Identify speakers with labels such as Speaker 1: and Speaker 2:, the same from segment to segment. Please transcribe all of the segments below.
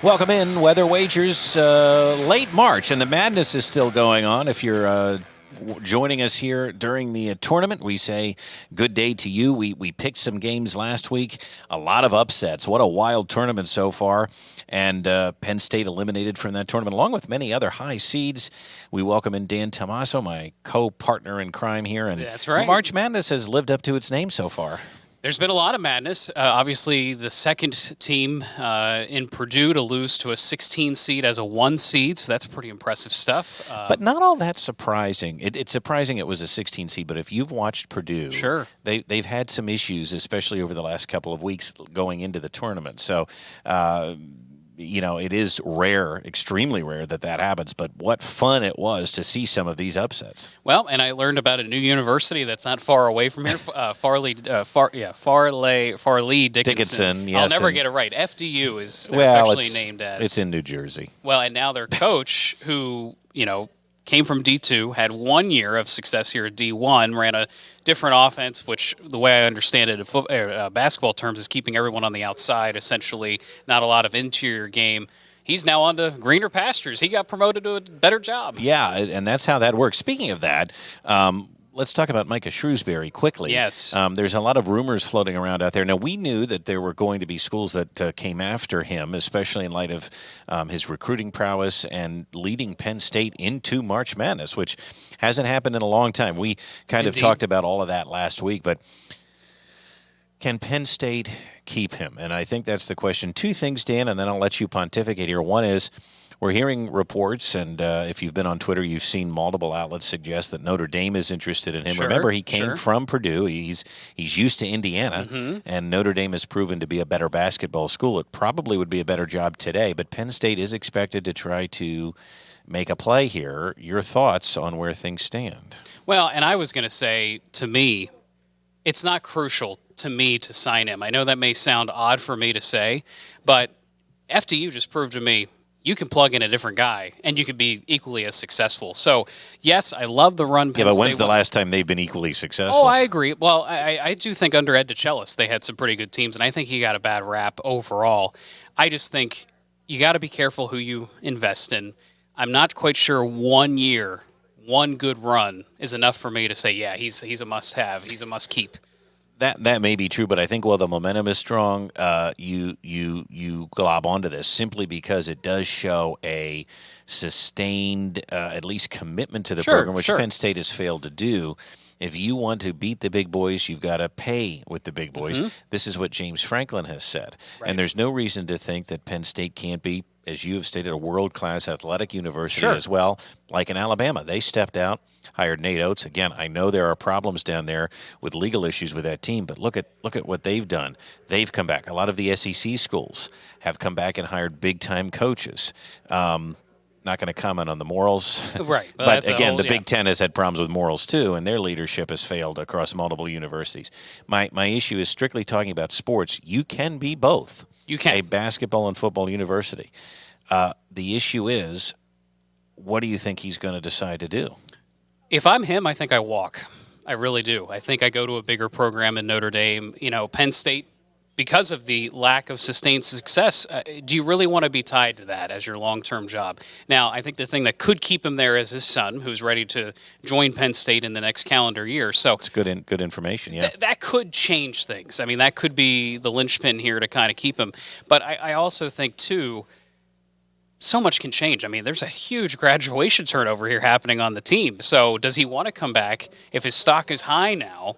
Speaker 1: Welcome in, Weather Wagers, late March, and the madness is still going on. If you're joining us here during the tournament, we say good day to you. We picked some games last week, a lot of upsets. What a wild tournament so far. And Penn State eliminated from that tournament, along with many other high seeds. We welcome in Dan Tomaso, my co-partner in crime here. And
Speaker 2: that's right.
Speaker 1: March Madness has lived up to its name so far.
Speaker 2: There's been a lot of madness. Obviously, the second team in Purdue to lose to a 16 seed as a 1 seed, so that's pretty impressive stuff.
Speaker 1: But not all that surprising. It's surprising it was a 16 seed, but if you've watched Purdue,
Speaker 2: sure,
Speaker 1: they've had some issues, especially over the last couple of weeks going into the tournament. So, it is rare, extremely rare that happens, but what fun it was to see some of these upsets.
Speaker 2: Well, and I learned about a new university that's not far away from here, Farley Dickinson.
Speaker 1: Yes,
Speaker 2: I'll never get it right. FDU is officially named as.
Speaker 1: It's in New Jersey.
Speaker 2: Well, and now their coach, who, came from D2, had 1 year of success here at D1, ran a different offense, which the way I understand it in basketball terms is keeping everyone on the outside, essentially not a lot of interior game. He's now on to greener pastures. He got promoted to a better job.
Speaker 1: Yeah, and that's how that works. Speaking of that, let's talk about Micah Shrewsberry quickly.
Speaker 2: Yes.
Speaker 1: There's a lot of rumors floating around out there. Now, we knew that there were going to be schools that came after him, especially in light of his recruiting prowess and leading Penn State into March Madness, which hasn't happened in a long time. We kind of talked about all of that last week, but can Penn State keep him? And I think that's the question. Two things, Dan, and then I'll let you pontificate here. One is, we're hearing reports, and if you've been on Twitter, you've seen multiple outlets suggest that Notre Dame is interested in him.
Speaker 2: Sure,
Speaker 1: Remember, he came from Purdue. He's used to Indiana, and Notre Dame has proven to be a better basketball school. It probably would be a better job today, but Penn State is expected to try to make a play here. Your thoughts on where things stand?
Speaker 2: Well, and I was going to say, to me, it's not crucial to me to sign him. I know that may sound odd for me to say, but FDU just proved to me you can plug in a different guy, and you could be equally as successful. So, yes, I love the run.
Speaker 1: Penn State when's the last time they've been equally successful?
Speaker 2: Oh, I agree. Well, I do think under Ed DeChellis, they had some pretty good teams, and I think he got a bad rap overall. I just think you got to be careful who you invest in. I'm not quite sure 1 year, one good run is enough for me to say, yeah, he's a must-have. He's a must-keep.
Speaker 1: That may be true, but I think while the momentum is strong, you glob onto this simply because it does show a sustained, at least commitment to the program, which Penn State has failed to do. If you want to beat the big boys, you've got to pay with the big boys. This is what James Franklin has said.
Speaker 2: Right.
Speaker 1: And there's no reason to think that Penn State can't be, as you have stated, a world-class athletic university as well, like in Alabama. They stepped out, hired Nate Oates. Again, I know there are problems down there with legal issues with that team, but look at what they've done. They've come back. A lot of the SEC schools have come back and hired big-time coaches. Not going to comment on the morals.
Speaker 2: Right.
Speaker 1: But again, the Big Ten has had problems with morals too, and their leadership has failed across multiple universities. My issue is strictly talking about sports. You can be both.
Speaker 2: You can.
Speaker 1: A basketball and football university. The issue is, what do you think he's going to decide to do?
Speaker 2: If I'm him, I think I walk. I really do. I think I go to a bigger program in Notre Dame. Penn State, because of the lack of sustained success, do you really want to be tied to that as your long-term job? Now, I think the thing that could keep him there is his son, who's ready to join Penn State in the next calendar year. So
Speaker 1: it's good information, yeah.
Speaker 2: That could change things. I mean, that could be the linchpin here to kind of keep him. But I also think, too, so much can change. I mean, there's a huge graduation turnover here happening on the team. So does he want to come back? If his stock is high now,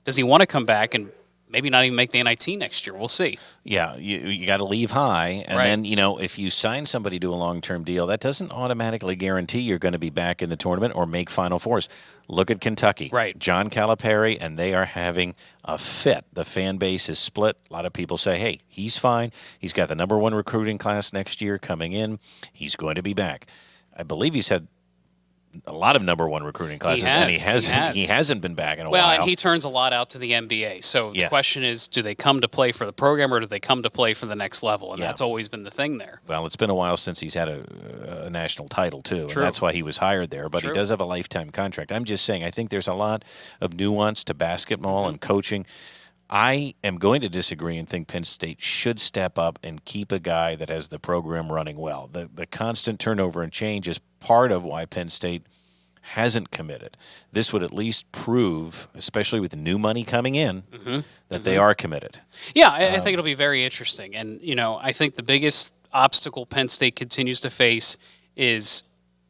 Speaker 2: does he want to come back and maybe not even make the NIT next year? We'll see.
Speaker 1: Yeah, you got to leave high. And then, if you sign somebody to a long-term deal, that doesn't automatically guarantee you're going to be back in the tournament or make Final Fours. Look at Kentucky.
Speaker 2: Right.
Speaker 1: John Calipari, and they are having a fit. The fan base is split. A lot of people say, hey, he's fine. He's got the number 1 recruiting class next year coming in. He's going to be back. I believe he's had a lot of number 1 recruiting classes, and he hasn't been back in a while.
Speaker 2: Well, and he turns a lot out to the NBA. So the question is, do they come to play for the program, or do they come to play for the next level? And that's always been the thing there.
Speaker 1: Well, it's been a while since he's had a national title, too, and that's why he was hired there. But he does have a lifetime contract. I'm just saying, I think there's a lot of nuance to basketball and coaching. I am going to disagree and think Penn State should step up and keep a guy that has the program running well. The constant turnover and change is part of why Penn State hasn't committed. This would at least prove, especially with new money coming in, that they are committed.
Speaker 2: Yeah, I think it'll be very interesting. And, I think the biggest obstacle Penn State continues to face is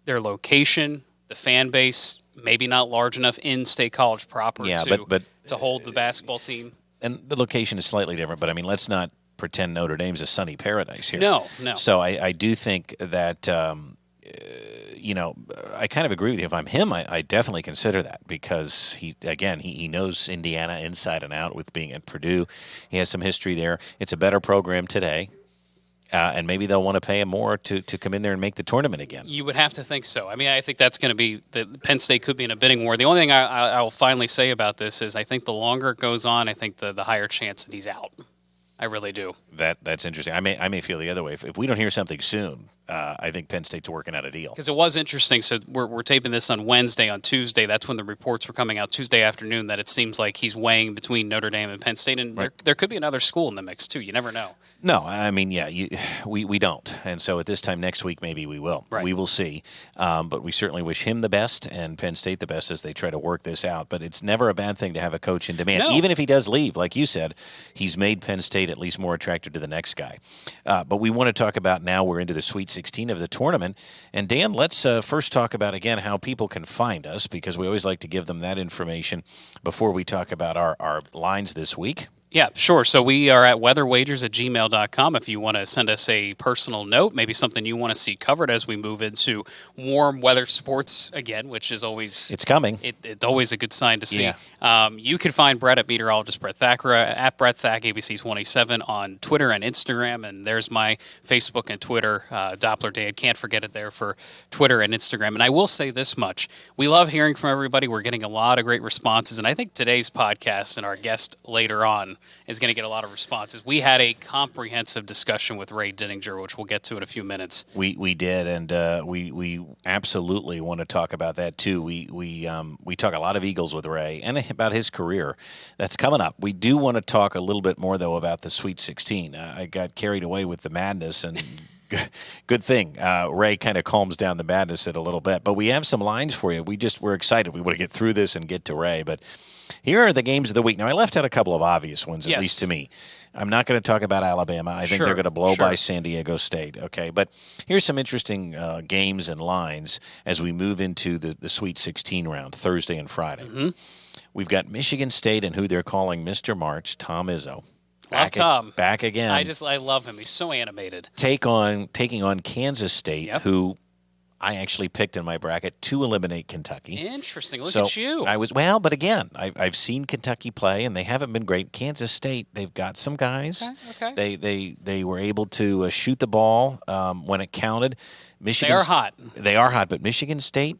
Speaker 2: their location, the fan base, maybe not large enough in State College proper to hold the basketball team.
Speaker 1: And the location is slightly different, but, let's not pretend Notre Dame's a sunny paradise here.
Speaker 2: No.
Speaker 1: So I do think that, I kind of agree with you. If I'm him, I definitely consider that because he knows Indiana inside and out with being at Purdue. He has some history there. It's a better program today. And maybe they'll want to pay him more to come in there and make the tournament again.
Speaker 2: You would have to think so. I think that's going to be Penn State could be in a bidding war. The only thing I will finally say about this is I think the longer it goes on, I think the higher chance that he's out. I really do.
Speaker 1: That's interesting. I may feel the other way. If we don't hear something soon, I think Penn State's working out a deal.
Speaker 2: Because it was interesting. So we're taping this on Wednesday. On Tuesday, that's when the reports were coming out Tuesday afternoon that it seems like he's weighing between Notre Dame and Penn State. And there could be another school in the mix, too. You never know.
Speaker 1: No, we don't. And so at this time next week, maybe we will.
Speaker 2: Right.
Speaker 1: We will see. But we certainly wish him the best and Penn State the best as they try to work this out. But it's never a bad thing to have a coach in demand.
Speaker 2: No.
Speaker 1: Even if he does leave, like you said, he's made Penn State at least more attractive to the next guy. But we want to talk about now we're into the Sweet 16 of the tournament. And Dan, let's first talk about, again, how people can find us because we always like to give them that information before we talk about our lines this week.
Speaker 2: Yeah, sure. So we are at weatherwagers@gmail.com if you want to send us a personal note, maybe something you want to see covered as we move into warm weather sports again, which is always...
Speaker 1: It's coming.
Speaker 2: It's always a good sign to see.
Speaker 1: Yeah.
Speaker 2: You can find Brett at meteorologist Brett Thacker, at Brett Thack, ABC27 on Twitter and Instagram, and there's my Facebook and Twitter, Doppler Dad. Can't forget it there for Twitter and Instagram. And I will say this much. We love hearing from everybody. We're getting a lot of great responses, and I think today's podcast and our guest later on is going to get a lot of responses. We had a comprehensive discussion with Ray Didinger, which we'll get to in a few minutes.
Speaker 1: We did, and we absolutely want to talk about that too. We talk a lot of Eagles with Ray and about his career. That's coming up. We do want to talk a little bit more though about the Sweet 16. I got carried away with the madness and. Good thing. Ray kind of calms down the madness a little bit. But we have some lines for you. We're excited. We want to get through this and get to Ray. But here are the games of the week. Now, I left out a couple of obvious ones, at least to me. I'm not going to talk about Alabama. I think they're going to blow by San Diego State. Okay, but here's some interesting games and lines as we move into the Sweet 16 round, Thursday and Friday.
Speaker 2: Mm-hmm.
Speaker 1: We've got Michigan State and who they're calling Mr. March, Tom Izzo.
Speaker 2: Love Tom.
Speaker 1: Back again.
Speaker 2: I love him. He's so animated.
Speaker 1: Taking on Kansas State, who I actually picked in my bracket to eliminate Kentucky.
Speaker 2: Interesting. Look at you.
Speaker 1: But again, I've seen Kentucky play, and they haven't been great. Kansas State, they've got some guys.
Speaker 2: Okay.
Speaker 1: They were able to shoot the ball when it counted.
Speaker 2: They are hot.
Speaker 1: They are hot, but Michigan State,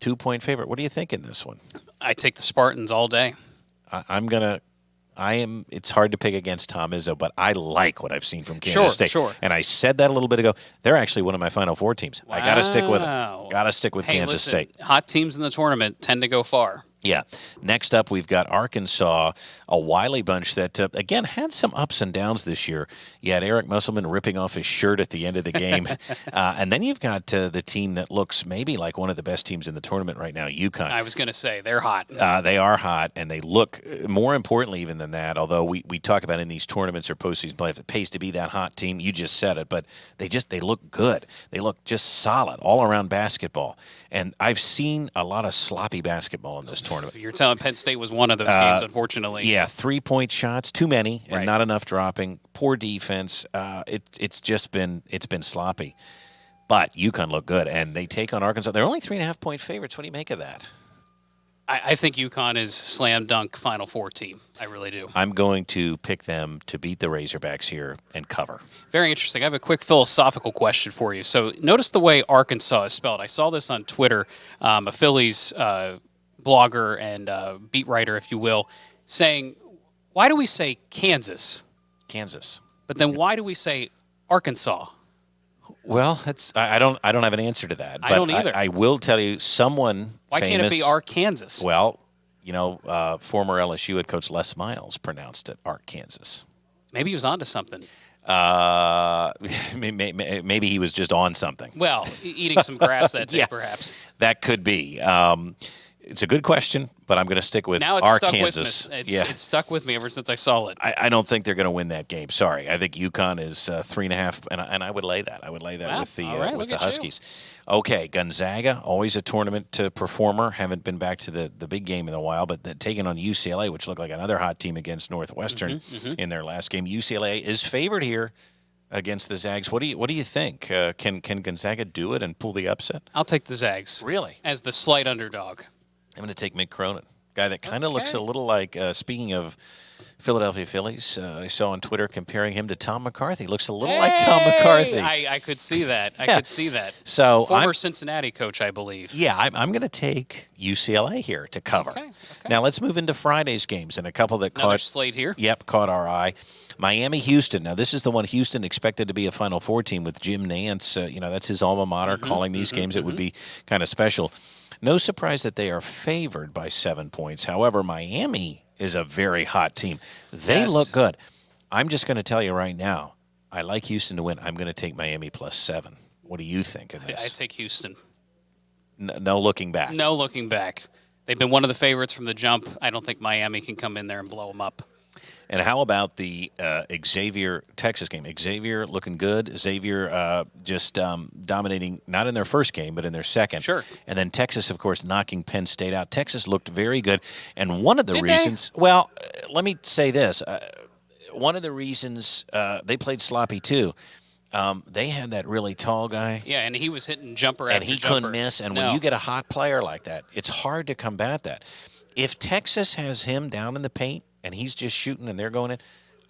Speaker 1: 2-point favorite. What do you think in this one?
Speaker 2: I take the Spartans all day.
Speaker 1: It's hard to pick against Tom Izzo, but I like what I've seen from Kansas State.
Speaker 2: Sure.
Speaker 1: And I said that a little bit ago. They're actually one of my Final Four teams.
Speaker 2: Wow.
Speaker 1: I got to stick with them. Got to stick with Kansas State.
Speaker 2: Hot teams in the tournament tend to go far.
Speaker 1: Yeah. Next up, we've got Arkansas, a wily bunch that, again, had some ups and downs this year. You had Eric Musselman ripping off his shirt at the end of the game. And then you've got the team that looks maybe like one of the best teams in the tournament right now, UConn.
Speaker 2: I was going to say, they're hot.
Speaker 1: They are hot, and they look, more importantly even than that, although we talk about in these tournaments or postseason play, if it pays to be that hot team, you just said it, but they look good. They look just solid, all-around basketball. And I've seen a lot of sloppy basketball in this tournament.
Speaker 2: You're telling Penn State was one of those games, unfortunately.
Speaker 1: Yeah, 3-point shots, too many, and not enough dropping. Poor defense. It's been sloppy. But UConn looked good, and they take on Arkansas. They're only 3.5-point favorites. What do you make of that?
Speaker 2: I think UConn is slam dunk Final Four team. I really do.
Speaker 1: I'm going to pick them to beat the Razorbacks here and cover.
Speaker 2: Very interesting. I have a quick philosophical question for you. So notice the way Arkansas is spelled. I saw this on Twitter. A Phillies blogger and beat writer, if you will, saying, why do we say Kansas?
Speaker 1: Kansas.
Speaker 2: But then why do we say Arkansas?
Speaker 1: Well, I don't have an answer to that.
Speaker 2: I don't either.
Speaker 1: I will tell you, someone
Speaker 2: Why
Speaker 1: famous,
Speaker 2: can't it be Arkansas?
Speaker 1: Well, Former LSU head coach Les Miles pronounced it Arkansas.
Speaker 2: Maybe he was onto something.
Speaker 1: Maybe he was just on something.
Speaker 2: Well, eating some grass that day, perhaps.
Speaker 1: That could be. It's a good question, but I'm going to stick with
Speaker 2: now it's
Speaker 1: Arkansas.
Speaker 2: Stuck with me. It's stuck with me ever since I saw it.
Speaker 1: I don't think they're going to win that game. Sorry. I think UConn is 3.5, and I would lay that. I would lay that with the Huskies. Okay, Gonzaga, always a tournament performer. Haven't been back to the big game in a while, but taking on UCLA, which looked like another hot team against Northwestern in their last game. UCLA is favored here against the Zags. What do you think? Can Gonzaga do it and pull the upset?
Speaker 2: I'll take the Zags.
Speaker 1: Really?
Speaker 2: As the slight underdog.
Speaker 1: I'm going to take Mick Cronin, guy that kind of looks a little like, speaking of Philadelphia Phillies, I saw on Twitter comparing him to Tom McCarthy. Looks a little like Tom McCarthy.
Speaker 2: I could see that. I could see that.
Speaker 1: So
Speaker 2: Former Cincinnati coach, I believe.
Speaker 1: Yeah, I'm going to take UCLA here to cover.
Speaker 2: Okay.
Speaker 1: Now let's move into Friday's games, and a couple that
Speaker 2: Another slate here.
Speaker 1: Yep, caught our eye. Miami-Houston. Now, this is the one Houston expected to be a Final Four team with Jim Nance. That's his alma mater calling these games. It would be kind of special. No surprise that they are favored by 7 points. However, Miami is a very hot team. They look good. I'm just going to tell you right now, I like Houston to win. I'm going to take Miami +7. What do you think of this?
Speaker 2: I take Houston.
Speaker 1: No looking back.
Speaker 2: No looking back. They've been one of the favorites from the jump. I don't think Miami can come in there and blow them up.
Speaker 1: And how about the Xavier-Texas game? Xavier looking good. Xavier just dominating, not in their first game, but in their second.
Speaker 2: Sure.
Speaker 1: And then Texas, of course, knocking Penn State out. Texas looked very good. And one of the reasons – well, let me say this. One of the reasons they played sloppy too, they had that really tall guy.
Speaker 2: Yeah, and he was hitting jumper after
Speaker 1: jumper. And he couldn't miss. And when you get a hot player like that, it's hard to combat that. If Texas has him down in the paint, and he's just shooting and they're going in,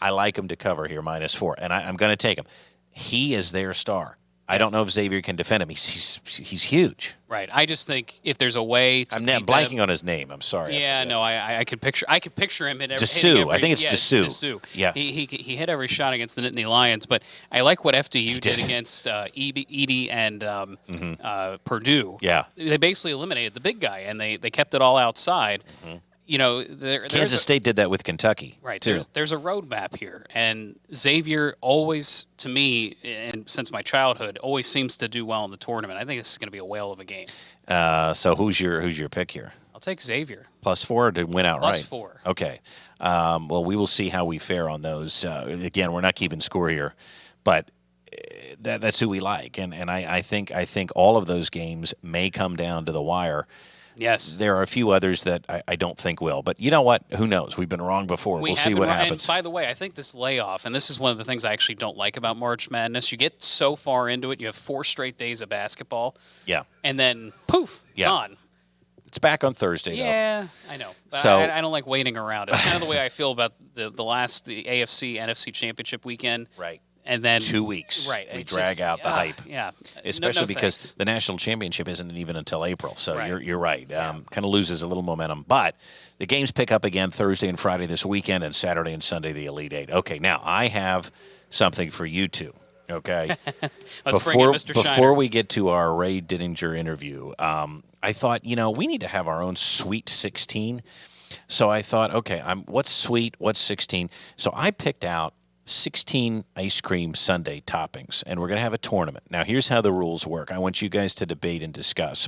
Speaker 1: I like him to cover here -4, and I'm going to take him. He is their star. I don't know if Xavier can defend him. He's huge.
Speaker 2: Right. I just think if there's a way to
Speaker 1: I'm blanking on his name. I'm sorry.
Speaker 2: Yeah, no, I could picture him in every
Speaker 1: Dessou. I think it's Dessou.
Speaker 2: Dessou.
Speaker 1: Yeah.
Speaker 2: He hit every shot against the Nittany Lions, but I like what FDU did against Edey and Purdue.
Speaker 1: Yeah.
Speaker 2: They basically eliminated the big guy, and they kept it all outside.
Speaker 1: Kansas State did that with Kentucky.
Speaker 2: Right.
Speaker 1: Too.
Speaker 2: There's a roadmap here. And Xavier always, to me, and since my childhood, always seems to do well in the tournament. I think this is going to be a whale of a game.
Speaker 1: So who's your pick here?
Speaker 2: I'll take Xavier.
Speaker 1: +4 to win outright?
Speaker 2: +4.
Speaker 1: Okay. Well, we will see how we fare on those. Again, we're not keeping score here, but that's who we like. And I think all of those games may come down to the wire.
Speaker 2: Yes.
Speaker 1: There are a few others that I don't think will. But you know what? Who knows? We've been wrong before. We'll see what happens.
Speaker 2: And by the way, I think this layoff, and this is one of the things I actually don't like about March Madness, you get so far into it, you have 4 straight days of basketball.
Speaker 1: Yeah.
Speaker 2: And then, poof, gone.
Speaker 1: It's back on Thursday, though.
Speaker 2: Yeah, I know.
Speaker 1: So,
Speaker 2: I don't like waiting around. It's kind of the way I feel about the AFC, NFC championship weekend.
Speaker 1: Right.
Speaker 2: And then
Speaker 1: 2 weeks, we drag out the hype.
Speaker 2: Yeah,
Speaker 1: especially because
Speaker 2: thanks.
Speaker 1: the national championship isn't even until April. So
Speaker 2: right.
Speaker 1: You're right. Kind of loses a little momentum. But the games pick up again Thursday and Friday this weekend, and Saturday and Sunday the Elite Eight. Okay, now I have something for you two. Okay, before we get to our Ray Didinger interview, I thought we need to have our own Sweet 16. So I thought, okay, what's sweet? What's 16? So I picked out 16 ice cream sundae toppings, and we're going to have a tournament. Now, here's how the rules work. I want you guys to debate and discuss.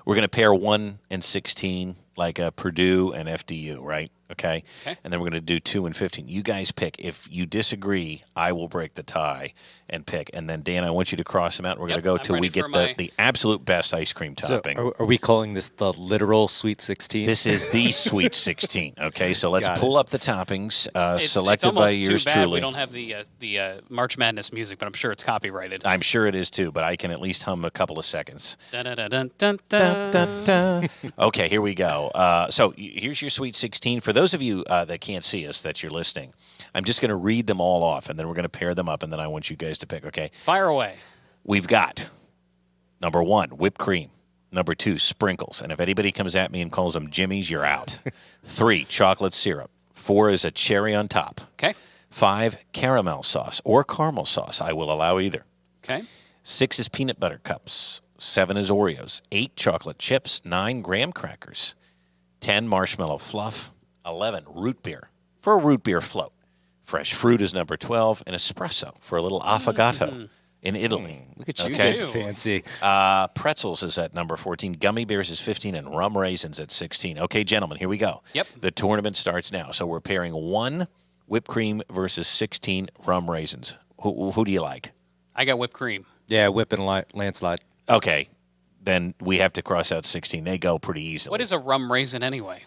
Speaker 1: We're going to pair 1 and 16, like Purdue and FDU, right? Okay. And then we're going to do 2 and 15. You guys pick. If you disagree, I will break the tie and pick. And then, Dan, I want you to cross them out. We're going to go till we get the absolute best ice cream topping.
Speaker 3: So are we calling this the literal Sweet 16?
Speaker 1: This is the Sweet 16. Okay, so let's pull up the toppings selected
Speaker 2: it's
Speaker 1: by yours
Speaker 2: too bad
Speaker 1: truly.
Speaker 2: We don't have the March Madness music, but I'm sure it's copyrighted.
Speaker 1: I'm sure it is too, but I can at least hum a couple of seconds.
Speaker 2: Dun, dun, dun, dun, dun,
Speaker 1: dun. Okay, here we go. So here's your Sweet 16. For those of you that can't see us, that you're listening, I'm just going to read them all off, and then we're going to pair them up, and then I want you guys to pick, okay?
Speaker 2: Fire away.
Speaker 1: We've got number 1, whipped cream. Number 2, sprinkles. And if anybody comes at me and calls them Jimmy's, you're out. 3, chocolate syrup. 4 is a cherry on top.
Speaker 2: Okay.
Speaker 1: 5, caramel sauce or caramel sauce. I will allow either.
Speaker 2: Okay.
Speaker 1: 6 is peanut butter cups. 7 is Oreos. 8, chocolate chips. 9, graham crackers. 10, marshmallow fluff. 11, root beer for a root beer float. Fresh fruit is number 12, and espresso for a little affogato in Italy.
Speaker 3: Look at you,
Speaker 1: Okay.
Speaker 3: getting fancy.
Speaker 1: Pretzels is at number 14. Gummy bears is 15, and rum raisins at 16. Okay, gentlemen, here we go.
Speaker 2: Yep.
Speaker 1: The tournament starts now. So we're pairing 1 whipped cream versus 16 rum raisins. Who do you like?
Speaker 2: I got whipped cream.
Speaker 3: Yeah, whip and landslide.
Speaker 1: Okay, then we have to cross out 16. They go pretty easily.
Speaker 2: What is a rum raisin anyway?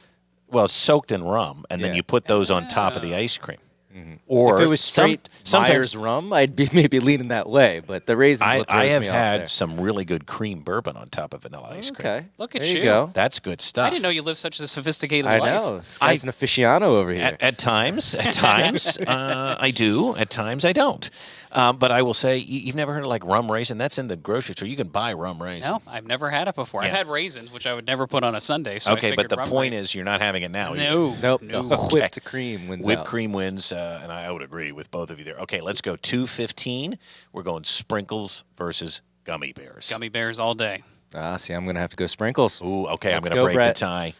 Speaker 1: Well, soaked in rum, and then
Speaker 3: Yeah.
Speaker 1: you put those on top of the ice cream. Or
Speaker 3: If it was straight
Speaker 1: sometimes
Speaker 3: Myers rum, I'd be maybe leaning that way. But the raisins, what throws
Speaker 1: I have
Speaker 3: me off
Speaker 1: had
Speaker 3: there.
Speaker 1: some really good cream bourbon on top of vanilla ice cream.
Speaker 3: Okay,
Speaker 2: Look at
Speaker 3: there
Speaker 2: you.
Speaker 3: you go.
Speaker 1: That's good stuff.
Speaker 2: I didn't know you lived such a sophisticated
Speaker 3: I
Speaker 2: life.
Speaker 3: know. This guy's an aficionado over here.
Speaker 1: At times, I do. At times, I don't. But I will say, you've never heard of like rum raisin? That's in the grocery store. You can buy rum raisin.
Speaker 2: No, I've never had it before. I've
Speaker 1: Yeah.
Speaker 2: had raisins, which I would never put on a Sunday. So I
Speaker 1: Okay, but
Speaker 2: figured
Speaker 1: the
Speaker 2: rum
Speaker 1: point
Speaker 2: raisin.
Speaker 1: is, you're not having it now.
Speaker 2: No.
Speaker 3: Nope.
Speaker 2: No.
Speaker 3: The whipped cream wins
Speaker 1: Whipped
Speaker 3: out.
Speaker 1: cream wins, and I would agree with both of you there. Okay, let's go 2:15. We're going sprinkles versus gummy bears.
Speaker 2: Gummy bears all day.
Speaker 3: See, I'm going to have to go sprinkles.
Speaker 1: Ooh, okay, I'm
Speaker 3: Let's
Speaker 1: going to
Speaker 3: go,
Speaker 1: break
Speaker 3: Brett.
Speaker 1: the tie.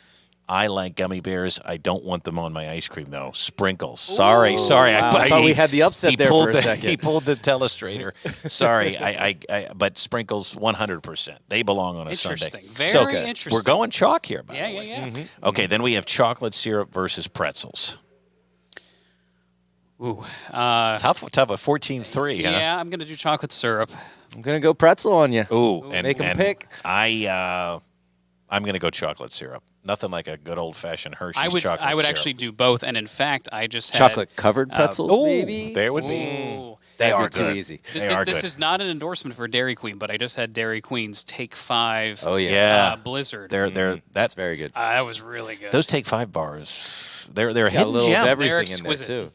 Speaker 1: I like gummy bears. I don't want them on my ice cream, though. Sprinkles. Sorry.
Speaker 3: Wow, I thought we had the upset there
Speaker 1: pulled
Speaker 3: for a second.
Speaker 1: He pulled the telestrator. Sorry, but sprinkles 100%. They belong on a Sunday.
Speaker 2: Interesting. Very
Speaker 1: So,
Speaker 2: interesting.
Speaker 1: We're going chalk here, by
Speaker 2: Yeah,
Speaker 1: the
Speaker 2: yeah,
Speaker 1: way.
Speaker 2: yeah.
Speaker 1: Okay, then we have chocolate syrup versus pretzels.
Speaker 2: Ooh.
Speaker 1: Tough, a 14-3, huh?
Speaker 2: Yeah, I'm going to do chocolate syrup.
Speaker 3: I'm going to go pretzel on you.
Speaker 1: Ooh, and
Speaker 3: Make 'em
Speaker 1: and
Speaker 3: pick.
Speaker 1: I'm going to go chocolate syrup. Nothing like a good old-fashioned Hershey's
Speaker 2: I would
Speaker 1: chocolate syrup.
Speaker 2: actually do both. And in fact, I just had
Speaker 3: Chocolate-covered pretzels,
Speaker 1: Ooh,
Speaker 3: maybe?
Speaker 1: there would be.
Speaker 2: Ooh.
Speaker 1: They
Speaker 3: That'd
Speaker 1: are
Speaker 3: be too
Speaker 1: good.
Speaker 3: easy.
Speaker 1: They are
Speaker 2: This
Speaker 1: good.
Speaker 2: is not an endorsement for Dairy Queen, but I just had Dairy Queen's Take 5
Speaker 3: Oh, yeah.
Speaker 1: Yeah.
Speaker 2: Blizzard.
Speaker 1: They're
Speaker 3: That's
Speaker 1: that's
Speaker 3: very good.
Speaker 2: That was really good.
Speaker 1: those Take 5 bars. They're a
Speaker 3: Got a
Speaker 1: hidden
Speaker 3: little of
Speaker 1: gem.
Speaker 3: everything
Speaker 2: They're
Speaker 3: in there,
Speaker 2: exquisite.
Speaker 3: too.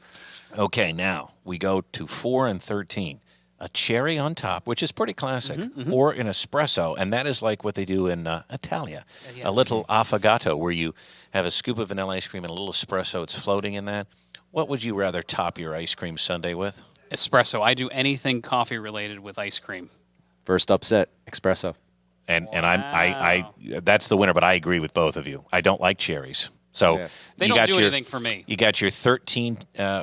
Speaker 1: Okay, now we go to 4 and 13. A cherry on top, which is pretty classic, or an espresso, and that is like what they do in Italia.
Speaker 2: Yes.
Speaker 1: A little affogato, where you have a scoop of vanilla ice cream and a little espresso. It's floating in that. What would you rather top your ice cream sundae with?
Speaker 2: Espresso. I do anything coffee related with ice cream.
Speaker 3: First upset, espresso.
Speaker 1: And I that's the winner, but I agree with both of you. I don't like cherries. So
Speaker 3: Yeah.
Speaker 2: They
Speaker 1: you
Speaker 2: don't
Speaker 1: got
Speaker 2: do
Speaker 1: your,
Speaker 2: anything for me.
Speaker 1: You got your 13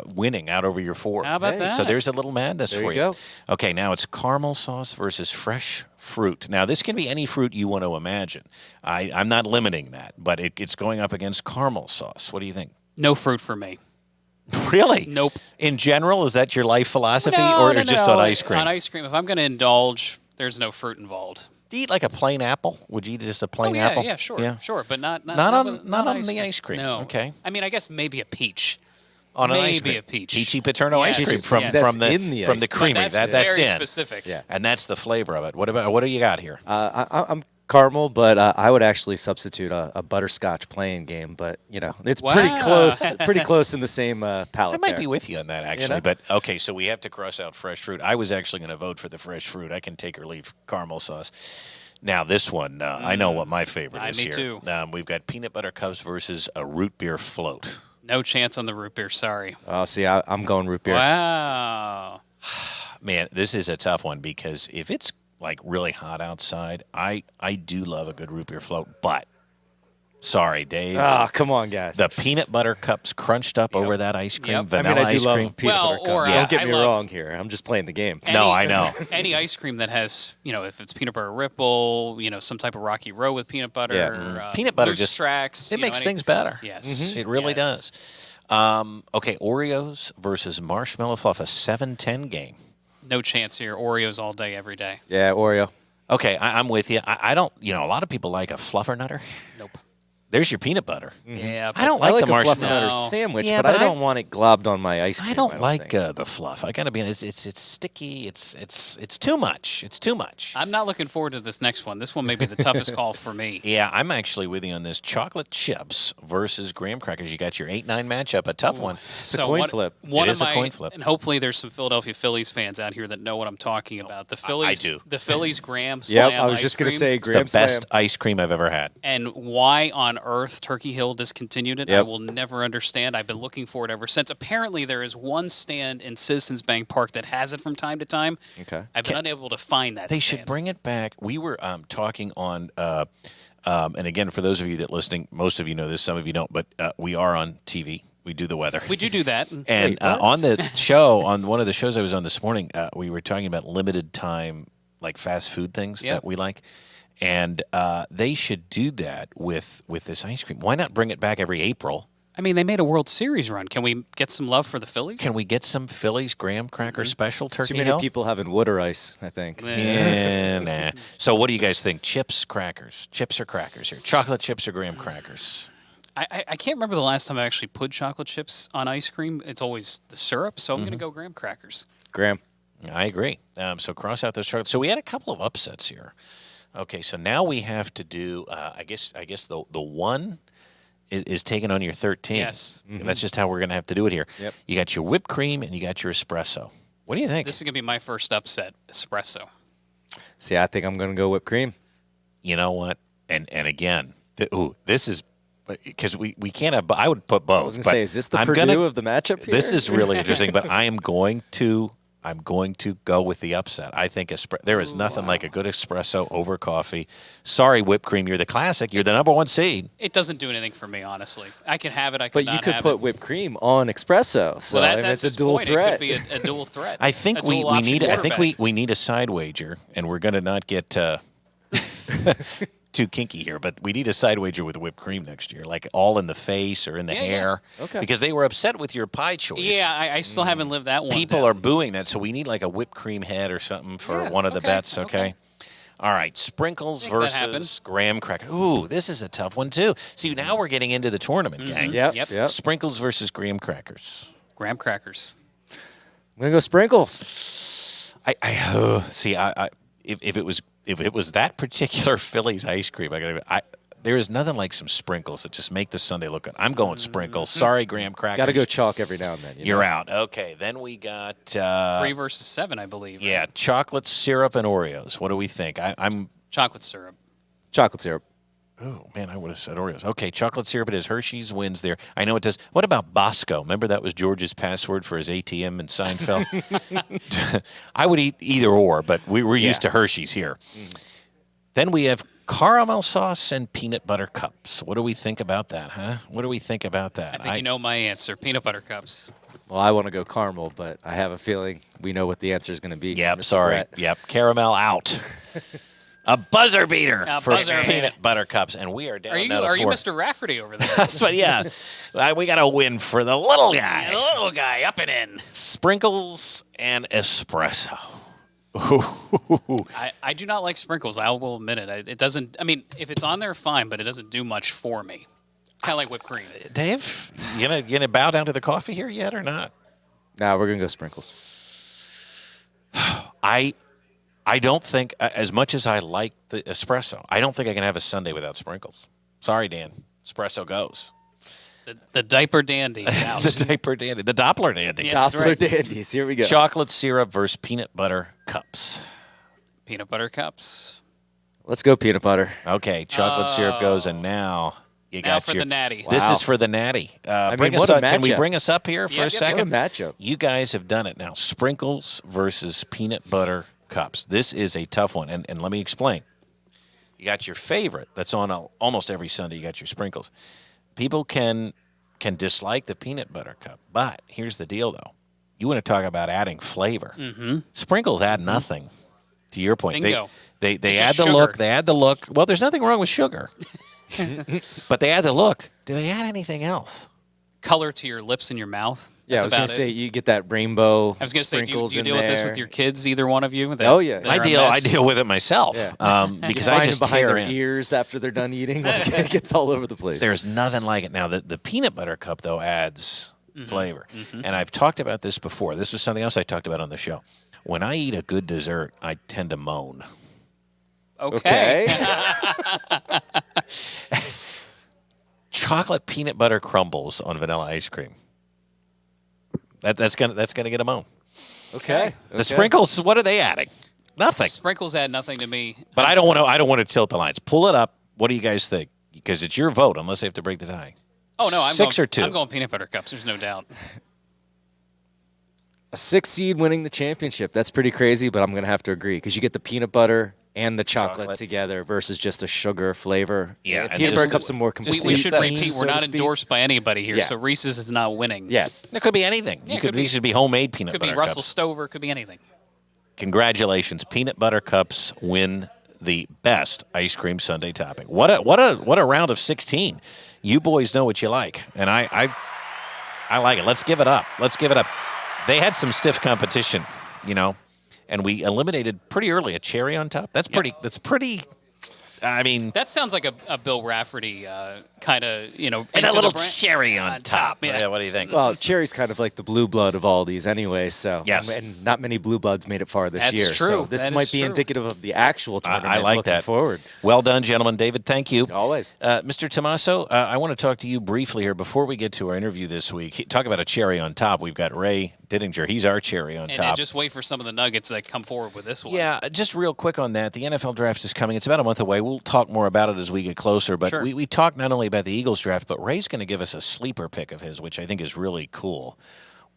Speaker 1: winning out over your 4.
Speaker 2: How about
Speaker 3: Hey,
Speaker 2: that?
Speaker 1: So there's a little madness
Speaker 3: There
Speaker 1: for
Speaker 3: you go.
Speaker 1: Okay, now it's caramel sauce versus fresh fruit. Now, this can be any fruit you want to imagine. I'm not limiting that, but it's going up against caramel sauce. What do you think?
Speaker 2: No fruit for me.
Speaker 1: Really?
Speaker 2: Nope.
Speaker 1: In general, is that your life philosophy
Speaker 2: No,
Speaker 1: or
Speaker 2: no,
Speaker 1: just
Speaker 2: no.
Speaker 1: on ice cream?
Speaker 2: On ice cream, if I'm going to indulge, there's no fruit involved.
Speaker 1: Do you eat like a plain apple? Would you eat just a plain
Speaker 2: Oh, yeah,
Speaker 1: apple?
Speaker 2: yeah, sure, sure, but not
Speaker 1: Not
Speaker 2: with-
Speaker 1: on the ice cream.
Speaker 2: No.
Speaker 1: Okay.
Speaker 2: I mean, I guess maybe a peach.
Speaker 1: On an ice
Speaker 2: Maybe
Speaker 1: cream.
Speaker 2: a peach.
Speaker 1: Peachy Paterno ice
Speaker 2: Yes,
Speaker 1: cream
Speaker 2: yes.
Speaker 1: from
Speaker 3: That's in the
Speaker 1: from
Speaker 3: ice
Speaker 1: the
Speaker 3: cream.
Speaker 1: creamery.
Speaker 2: But
Speaker 1: That's
Speaker 2: very
Speaker 1: in.
Speaker 2: specific.
Speaker 3: Yeah.
Speaker 1: And that's the flavor of it. What do you got here?
Speaker 3: I'm caramel, but I would actually substitute a butterscotch playing game. But it's pretty
Speaker 2: Wow.
Speaker 3: close in the same palette.
Speaker 1: I might
Speaker 3: there.
Speaker 1: be with you on that, actually.
Speaker 3: know?
Speaker 1: But, okay, so we have to cross out fresh fruit. I was actually going to vote for the fresh fruit. I can take or leave caramel sauce. Now, this one, I know what my favorite is
Speaker 2: me
Speaker 1: here.
Speaker 2: too.
Speaker 1: We've got peanut butter cups versus a root beer float.
Speaker 2: No chance on the root beer. Sorry.
Speaker 3: Oh, see, I'm going root beer.
Speaker 2: Wow.
Speaker 1: Man, this is a tough one because if it's like really hot outside, I do love a good root beer float. But, sorry, Dave.
Speaker 3: Ah, come on, guys.
Speaker 1: The peanut butter cups crunched up over that ice cream,
Speaker 2: Yep. I
Speaker 1: vanilla
Speaker 3: I do
Speaker 1: ice
Speaker 3: love
Speaker 1: cream.
Speaker 3: peanut
Speaker 2: Well,
Speaker 3: butter cups.
Speaker 2: or,
Speaker 3: Don't get
Speaker 2: I
Speaker 3: me
Speaker 2: love-
Speaker 3: wrong here. I'm just playing the game.
Speaker 1: No, I know.
Speaker 2: Any ice cream that has, if it's peanut butter ripple, some type of Rocky Road with peanut butter.
Speaker 3: Yeah.
Speaker 1: Peanut butter
Speaker 2: Moose
Speaker 1: just
Speaker 2: Tracks,
Speaker 1: it makes things better.
Speaker 2: Yes.
Speaker 1: It really
Speaker 2: Yes.
Speaker 1: does. Okay, Oreos versus marshmallow fluff, a 7-10 game.
Speaker 2: No chance here. Oreos all day, every day.
Speaker 3: Yeah, Oreo.
Speaker 1: Okay, I'm with you. I don't, a lot of people like a fluffernutter.
Speaker 2: Nope.
Speaker 1: There's your peanut butter.
Speaker 2: Yeah.
Speaker 1: I don't
Speaker 3: I
Speaker 1: like
Speaker 3: like
Speaker 1: the
Speaker 3: a
Speaker 1: marshmallow.
Speaker 3: fluffernutter
Speaker 2: No.
Speaker 3: sandwich,
Speaker 1: Yeah,
Speaker 3: but
Speaker 1: but
Speaker 3: I don't want it globbed on my ice cream.
Speaker 1: I don't like
Speaker 3: think.
Speaker 1: the fluff. I gotta be honest. It's sticky. It's too much. It's too much.
Speaker 2: I'm not looking forward to this next one. This one may be the toughest call for me.
Speaker 1: Yeah, I'm actually with you on this. Chocolate chips versus graham crackers. You got your 8-9 matchup. A tough one.
Speaker 3: a coin flip.
Speaker 2: One
Speaker 1: It
Speaker 2: of
Speaker 1: is a
Speaker 2: my,
Speaker 1: coin flip.
Speaker 2: And hopefully there's some Philadelphia Phillies fans out here that know what I'm talking about. The Phillies,
Speaker 1: do.
Speaker 2: The Phillies Graham
Speaker 3: Yep,
Speaker 2: Slam
Speaker 3: I was
Speaker 2: ice
Speaker 3: just going to
Speaker 2: cream.
Speaker 3: say
Speaker 1: It's the
Speaker 3: Graham Slam.
Speaker 1: best ice cream I've ever had.
Speaker 2: And why on earth Turkey Hill discontinued it, I
Speaker 3: Yep.
Speaker 2: will never understand. I've been looking for it ever since. Apparently, there is one stand in Citizens Bank Park that has it from time to time.
Speaker 3: Okay.
Speaker 2: I've been unable to find that
Speaker 1: They
Speaker 2: stand.
Speaker 1: should bring it back. We were talking on And again, for those of you that listening, most of you know this, some of you don't, but we are on TV. We do the weather.
Speaker 2: We do that.
Speaker 1: And on the show, on one of the shows I was on this morning, we were talking about limited time, like fast food things that we like. And they should do that with this ice cream. Why not bring it back every April?
Speaker 2: I mean, they made a World Series run. Can we get some love for the Phillies?
Speaker 1: Can we get some Phillies graham cracker special turkey?
Speaker 3: Too many people having water ice, I think.
Speaker 1: Yeah, nah. So what do you guys think? Chips, crackers? Chips or crackers here? Chocolate chips or graham crackers?
Speaker 2: I can't remember the last time I actually put chocolate chips on ice cream. It's always the syrup, so I'm going to go graham crackers.
Speaker 3: Graham.
Speaker 1: I agree. So cross out those chocolates. So we had a couple of upsets here. Okay, so now we have to do. I guess the one is taken on your 13.
Speaker 2: Yes,
Speaker 1: And that's just how we're going to have to do it here.
Speaker 3: Yep.
Speaker 1: You got your whipped cream and you got your espresso. What do you think?
Speaker 2: This is going to be my first upset, espresso.
Speaker 3: See, I think I'm going to go whipped cream.
Speaker 1: You know what? And again, this is because we can't have. I would put both.
Speaker 3: I was going to say, is this the Purdue of the matchup here?
Speaker 1: This is really interesting, but I am going to go with the upset. I think there is nothing like a good espresso over coffee. Sorry, whipped cream, you're the classic. You're the number one seed.
Speaker 2: It doesn't do anything for me, honestly. I can have it. I can
Speaker 3: But
Speaker 2: not
Speaker 3: you could
Speaker 2: have
Speaker 3: put
Speaker 2: it.
Speaker 3: whipped cream on espresso, so
Speaker 2: Well,
Speaker 3: I mean,
Speaker 2: that's
Speaker 3: it's a
Speaker 2: his
Speaker 3: dual
Speaker 2: point.
Speaker 3: threat.
Speaker 2: It could be a dual threat.
Speaker 1: I think
Speaker 2: A
Speaker 1: we
Speaker 2: dual option
Speaker 1: need. I think
Speaker 2: quarterback.
Speaker 1: we need a side wager, and we're going to not get too kinky here, but we need a side wager with whipped cream next year, like all in the face or in the hair.
Speaker 3: Okay.
Speaker 1: Because they were upset with your pie choice.
Speaker 2: Yeah, I still haven't lived that one.
Speaker 1: People
Speaker 2: down.
Speaker 1: are booing that, so we need like a whipped cream head or something for
Speaker 2: Yeah,
Speaker 1: one of the
Speaker 2: okay,
Speaker 1: bets.
Speaker 2: okay.
Speaker 1: All right, sprinkles
Speaker 2: Make that
Speaker 1: versus
Speaker 2: happen.
Speaker 1: graham cracker. Ooh, this is a tough one too. See, now we're getting into the tournament, gang.
Speaker 3: Yep.
Speaker 1: Sprinkles versus graham crackers.
Speaker 2: Graham crackers.
Speaker 3: I'm going to go sprinkles.
Speaker 1: If it was that particular Phillies ice cream, there is nothing like some sprinkles that just make the Sunday look good. I'm going sprinkles. Sorry, graham crackers.
Speaker 3: Got to go chalk every now and then.
Speaker 1: You're out. Okay, then we got
Speaker 2: 3 versus 7, I believe.
Speaker 1: yeah,
Speaker 2: right?
Speaker 1: chocolate syrup and Oreos. What do we think? I'm.
Speaker 2: Chocolate syrup.
Speaker 3: Chocolate syrup.
Speaker 1: Oh man, I would have said Oreos. Okay, chocolate syrup. It is. Hershey's wins there. I know it does. What about Bosco? Remember that was George's password for his ATM in Seinfeld. I would eat either or, but we're used to Hershey's here. Then we have caramel sauce and peanut butter cups. What do we think about that, huh? What do we think about that?
Speaker 2: I think you know my answer. Peanut butter cups.
Speaker 3: Well, I want to go caramel, but I have a feeling we know what the answer is going to be.
Speaker 1: Yep,
Speaker 3: Mr.
Speaker 1: sorry.
Speaker 3: Brett.
Speaker 1: Yep, caramel out. A buzzer beater for
Speaker 2: buzzer
Speaker 1: peanut
Speaker 2: beater.
Speaker 1: butter cups, and we are down.
Speaker 2: Are you
Speaker 1: now to
Speaker 2: are you
Speaker 1: 4.
Speaker 2: Mr. Rafferty over there?
Speaker 1: That's what, yeah. We got to win for the little guy.
Speaker 2: The little guy up and in.
Speaker 1: Sprinkles and espresso.
Speaker 2: I do not like sprinkles. I will admit it. It doesn't. I mean, if it's on there, fine, but it doesn't do much for me. Kind of like whipped cream.
Speaker 1: Dave, you gonna bow down to the coffee here yet or not?
Speaker 3: Nah, we're going to go sprinkles.
Speaker 1: I don't think, as much as I like the espresso, I don't think I can have a Sunday without sprinkles. Sorry, Dan. Espresso goes.
Speaker 2: The diaper dandy. Out.
Speaker 1: The diaper dandy. The Doppler dandy.
Speaker 2: Yeah. That's
Speaker 3: Doppler
Speaker 2: right.
Speaker 3: dandies. Here we go.
Speaker 1: Chocolate syrup versus peanut butter cups.
Speaker 2: Peanut butter cups.
Speaker 3: Let's go peanut butter.
Speaker 1: Okay, chocolate syrup goes, and now you
Speaker 2: Now
Speaker 1: got
Speaker 2: for
Speaker 1: your.
Speaker 2: the natty.
Speaker 1: This
Speaker 3: Wow.
Speaker 1: is for the natty.
Speaker 3: mean, what a
Speaker 1: Can we
Speaker 3: matchup.
Speaker 1: bring us up here for
Speaker 2: Yep,
Speaker 1: a
Speaker 2: yep.
Speaker 1: second?
Speaker 3: What a matchup.
Speaker 1: You guys have done it now. Sprinkles versus peanut butter cups. This is a tough one, and let me explain. You got your favorite that's on almost every Sunday. You got your sprinkles. People can dislike the peanut butter cup, but here's the deal, though. You want to talk about adding flavor. Mm-hmm. Sprinkles add nothing. To your point,
Speaker 2: Bingo.
Speaker 1: they
Speaker 2: It's
Speaker 1: add
Speaker 2: just
Speaker 1: the
Speaker 2: sugar.
Speaker 1: look. They add the look. Well, there's nothing wrong with sugar, but they add the look. Do they add anything else?
Speaker 2: Color to your lips and your mouth.
Speaker 3: Yeah, I
Speaker 2: That's
Speaker 3: was going
Speaker 2: about
Speaker 3: to
Speaker 2: it.
Speaker 3: say you get that rainbow
Speaker 2: I was going to say, do
Speaker 3: sprinkles
Speaker 2: you
Speaker 3: in
Speaker 2: deal with this
Speaker 3: there.
Speaker 2: with your kids, either one of you?
Speaker 3: Oh, yeah.
Speaker 2: that
Speaker 1: I
Speaker 2: are a
Speaker 1: deal
Speaker 2: mess?
Speaker 1: with it myself
Speaker 3: Yeah.
Speaker 1: because
Speaker 3: You
Speaker 1: I
Speaker 3: find
Speaker 1: just
Speaker 3: them behind
Speaker 1: tear
Speaker 3: their
Speaker 1: in.
Speaker 3: ears after they're done eating. Like, it gets all over the place.
Speaker 1: There's nothing like it. Now, the peanut butter cup, though, adds flavor. And I've talked about this before. This was something else I talked about on the show. When I eat a good dessert, I tend to moan.
Speaker 2: Okay.
Speaker 1: Chocolate peanut butter crumbles on vanilla ice cream. That's gonna get a moan.
Speaker 3: Okay.
Speaker 1: The sprinkles, what are they adding? Nothing.
Speaker 2: Sprinkles add nothing to me.
Speaker 1: But I don't want to tilt the lines. Pull it up. What do you guys think? Because it's your vote, unless they have to break the tie.
Speaker 2: Oh no, I'm
Speaker 1: 6
Speaker 2: going,
Speaker 1: or 2.
Speaker 2: I'm going peanut butter cups. There's no doubt.
Speaker 3: A 6 seed winning the championship. That's pretty crazy, but I'm going to have to agree because you get the peanut butter and the chocolate together versus just a sugar flavor.
Speaker 1: Yeah,
Speaker 3: peanut butter cups are more complete.
Speaker 2: We should
Speaker 3: things,
Speaker 2: repeat,
Speaker 3: so
Speaker 2: we're
Speaker 3: to
Speaker 2: not
Speaker 3: speak.
Speaker 2: endorsed by anybody here,
Speaker 3: Yeah.
Speaker 2: so Reese's is not winning.
Speaker 3: Yes.
Speaker 1: It could be anything.
Speaker 2: Yeah,
Speaker 1: These should be homemade peanut
Speaker 2: Could
Speaker 1: butter
Speaker 2: be Russell
Speaker 1: cups.
Speaker 2: Stover, could be anything.
Speaker 1: Congratulations, peanut butter cups win the best ice cream sundae topping. What a round of 16. You boys know what you like, and I like it. Let's give it up. They had some stiff competition, and we eliminated pretty early a cherry on top. That's pretty.
Speaker 2: Yep.
Speaker 1: That's pretty. I mean,
Speaker 2: That sounds like a Bill Rafferty kind of,
Speaker 1: and
Speaker 2: into
Speaker 1: a
Speaker 2: the
Speaker 1: little
Speaker 2: brand.
Speaker 1: cherry on top.
Speaker 2: Yeah.
Speaker 1: Yeah, what do you think?
Speaker 3: Well, cherry's kind of like the blue blood of all these anyway, so
Speaker 1: Yes.
Speaker 3: and not many blue bloods made it far this
Speaker 2: That's
Speaker 3: year.
Speaker 2: true.
Speaker 3: So this
Speaker 2: That
Speaker 3: might
Speaker 2: is
Speaker 3: be
Speaker 2: true.
Speaker 3: indicative of the actual tournament.
Speaker 1: I like
Speaker 3: looking
Speaker 1: that.
Speaker 3: forward.
Speaker 1: Well done, gentlemen. David, thank you.
Speaker 3: Always.
Speaker 1: Mr. Tommaso, I want to talk to you briefly here before we get to our interview this week. Talk about a cherry on top. We've got Ray Didinger. He's our cherry on
Speaker 2: And
Speaker 1: top.
Speaker 2: just wait for some of the nuggets that come forward with this one.
Speaker 1: Yeah, just real quick on that. The NFL draft is coming. It's about a month away. We'll talk more about it as we get closer. But
Speaker 2: Sure.
Speaker 1: we talked not only about the Eagles draft, but Ray's going to give us a sleeper pick of his, which I think is really cool.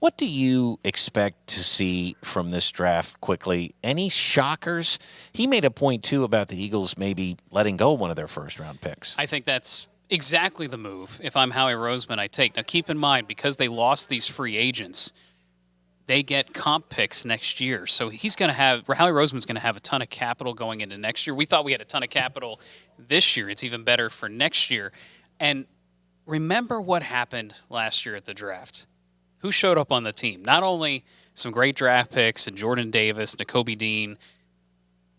Speaker 1: What do you expect to see from this draft quickly? Any shockers? He made a point, too, about the Eagles maybe letting go of one of their first-round picks.
Speaker 2: I think that's exactly the move. If I'm Howie Roseman, I take. Now, keep in mind, because they lost these free agents, they get comp picks next year. So Howie Roseman's going to have a ton of capital going into next year. We thought we had a ton of capital this year. It's even better for next year. And remember what happened last year at the draft. Who showed up on the team? Not only some great draft picks and Jordan Davis, Nakobe Dean,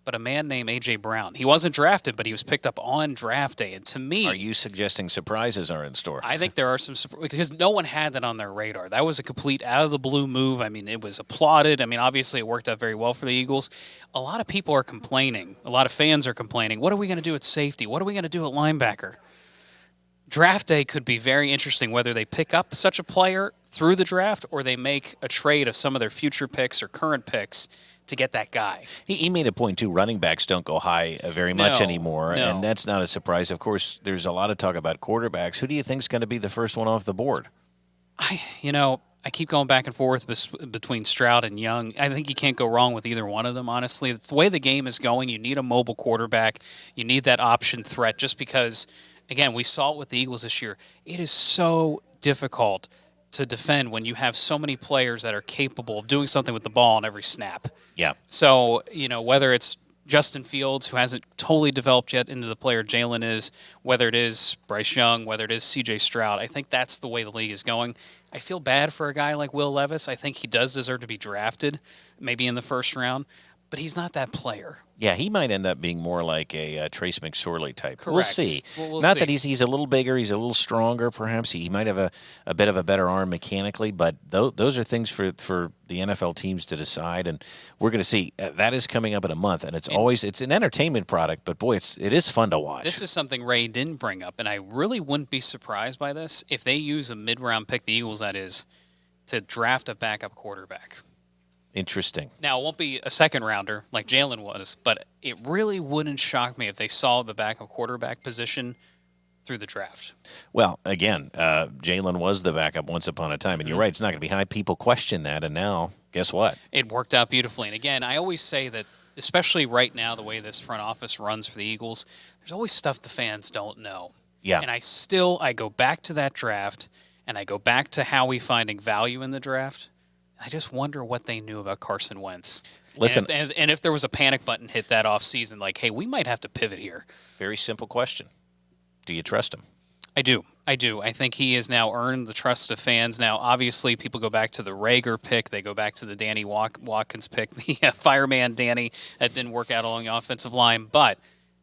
Speaker 2: but a man named A.J. Brown. He wasn't drafted, but he was picked up on draft day. And to me,
Speaker 1: Are you suggesting surprises are in store?
Speaker 2: I think there are some, because no one had that on their radar. That was a complete out-of-the-blue move. I mean, it was applauded. I mean, obviously it worked out very well for the Eagles. A lot of people are complaining. A lot of fans are complaining. What are we going to do at safety? What are we going to do at linebacker? Draft day could be very interesting, whether they pick up such a player through the draft or they make a trade of some of their future picks or current picks to get that guy.
Speaker 1: He made a point, too. Running backs don't go high very much
Speaker 2: No,
Speaker 1: anymore,
Speaker 2: no.
Speaker 1: and that's not a surprise. Of course, there's a lot of talk about quarterbacks. Who do you think is going to be the first one off the board?
Speaker 2: I keep going back and forth between Stroud and Young. I think you can't go wrong with either one of them, honestly. It's the way the game is going. You need a mobile quarterback. You need that option threat just because, again, we saw it with the Eagles this year. It is so difficult to defend when you have so many players that are capable of doing something with the ball on every snap.
Speaker 1: Yeah.
Speaker 2: So, whether it's Justin Fields, who hasn't totally developed yet into the player Jalen is, whether it is Bryce Young, whether it is C.J. Stroud, I think that's the way the league is going. I feel bad for a guy like Will Levis. I think he does deserve to be drafted, maybe in the first round, but he's not that player.
Speaker 1: Yeah, he might end up being more like a Trace McSorley type.
Speaker 2: Correct.
Speaker 1: We'll see.
Speaker 2: We'll
Speaker 1: Not
Speaker 2: see.
Speaker 1: that he's a little bigger, he's a little stronger, perhaps. He might have a bit of a better arm mechanically, but those are things for the NFL teams to decide, and we're going to see. That is coming up in a month, and it's an entertainment product, but boy, it is fun to watch.
Speaker 2: This is something Ray didn't bring up, and I really wouldn't be surprised by this if they use a mid-round pick, the Eagles that is, to draft a backup quarterback.
Speaker 1: Interesting.
Speaker 2: Now, it won't be a second rounder like Jalen was, but it really wouldn't shock me if they saw the backup quarterback position through the draft.
Speaker 1: Well, again, Jalen was the backup once upon a time, and you're right, it's not going to be high. People question that, and now, guess what?
Speaker 2: It worked out beautifully. And again, I always say that, especially right now, the way this front office runs for the Eagles, there's always stuff the fans don't know.
Speaker 1: Yeah.
Speaker 2: And I go back to that draft, and I go back to Howie finding value in the draft. I just wonder what they knew about Carson Wentz.
Speaker 1: Listen,
Speaker 2: and if there was a panic button hit that offseason, like, hey, we might have to pivot here.
Speaker 1: very simple question. Do you trust him?
Speaker 2: I do. I think he has now earned the trust of fans. Now, obviously, people go back to the Rager pick. They go back to the Danny Watkins pick, the fireman Danny that didn't work out along the offensive line. But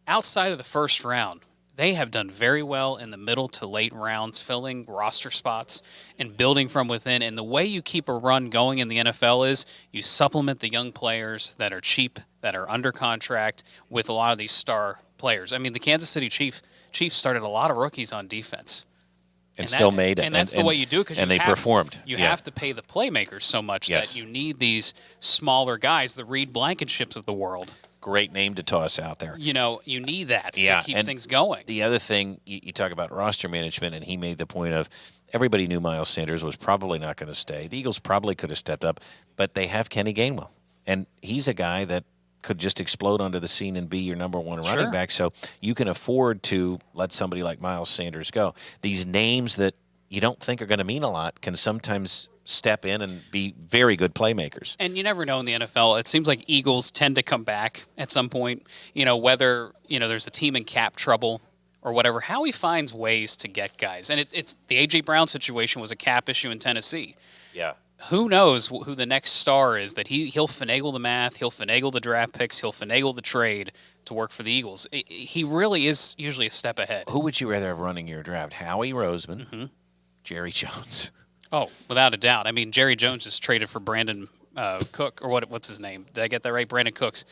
Speaker 2: outside of the first round, they have done very well in the middle to late rounds, filling roster spots and building from within. And the way you keep a run going in the NFL is you supplement the young players that are cheap, that are under contract, with a lot of these star players. I mean, the Kansas City Chiefs started a lot of rookies on defense.
Speaker 1: And still made it.
Speaker 2: And that's the way you do it, because
Speaker 1: they performed.
Speaker 2: You have to pay the playmakers so much that you need these smaller guys, the Reed Blankenships of the world.
Speaker 1: Great name to toss out there.
Speaker 2: You need that to keep things going.
Speaker 1: The other thing, you talk about roster management, and he made the point of everybody knew Miles Sanders was probably not going to stay. The Eagles probably could have stepped up, but they have Kenny Gainwell. And he's a guy that could just explode onto the scene and be your number one running
Speaker 2: Sure.
Speaker 1: back. So you can afford to let somebody like Miles Sanders go. These names that you don't think are going to mean a lot can sometimes step in and be very good playmakers.
Speaker 2: And you never know in the NFL. It seems like Eagles tend to come back at some point, whether, there's a team in cap trouble or whatever. Howie finds ways to get guys. And it's the A.J. Brown situation was a cap issue in Tennessee.
Speaker 1: Yeah.
Speaker 2: Who knows who the next star is that he'll finagle the math, he'll finagle the draft picks, he'll finagle the trade to work for the Eagles. He really is usually a step ahead.
Speaker 1: Who would you rather have running your draft? Howie Roseman, Jerry Jones?
Speaker 2: Oh, without a doubt. I mean, Jerry Jones is traded for Brandon Cook, or what's his name? Did I get that right? Brandon Cooks.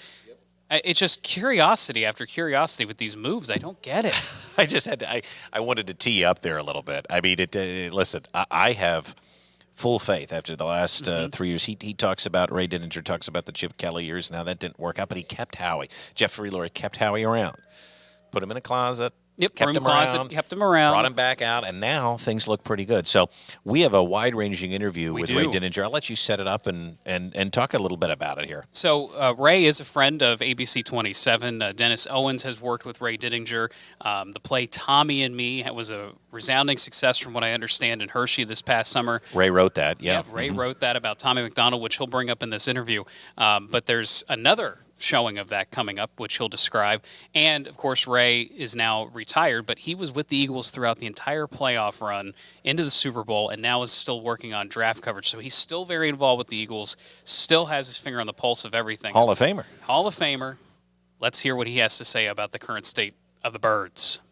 Speaker 2: It's just curiosity after curiosity with these moves. I don't get it.
Speaker 1: I just had to. I wanted to tee you up there a little bit. I mean, listen, I have full faith after the last 3 years. He talks about, Ray Didinger talks about the Chip Kelly years. Now that didn't work out, but he kept Howie. Jeffrey Lurie kept Howie around. Put him in a closet.
Speaker 2: Yep,
Speaker 1: kept
Speaker 2: room
Speaker 1: him
Speaker 2: closet,
Speaker 1: around,
Speaker 2: kept him around.
Speaker 1: Brought him back out, and now things look pretty good. So we have a wide-ranging interview with Ray Didinger. I'll let you set it up and talk a little bit about it here.
Speaker 2: So Ray is a friend of ABC 27. Dennis Owens has worked with Ray Didinger. The play Tommy and Me was a resounding success from what I understand in Hershey this past summer.
Speaker 1: Ray wrote that, yeah.
Speaker 2: Ray wrote that about Tommy McDonald, which he'll bring up in this interview. But there's another showing of that coming up, which he'll describe. And, of course, Ray is now retired, but he was with the Eagles throughout the entire playoff run into the Super Bowl and now is still working on draft coverage. So he's still very involved with the Eagles, still has his finger on the pulse of everything.
Speaker 1: Hall of Famer.
Speaker 2: Hall of Famer. Let's hear what he has to say about the current state of the Birds.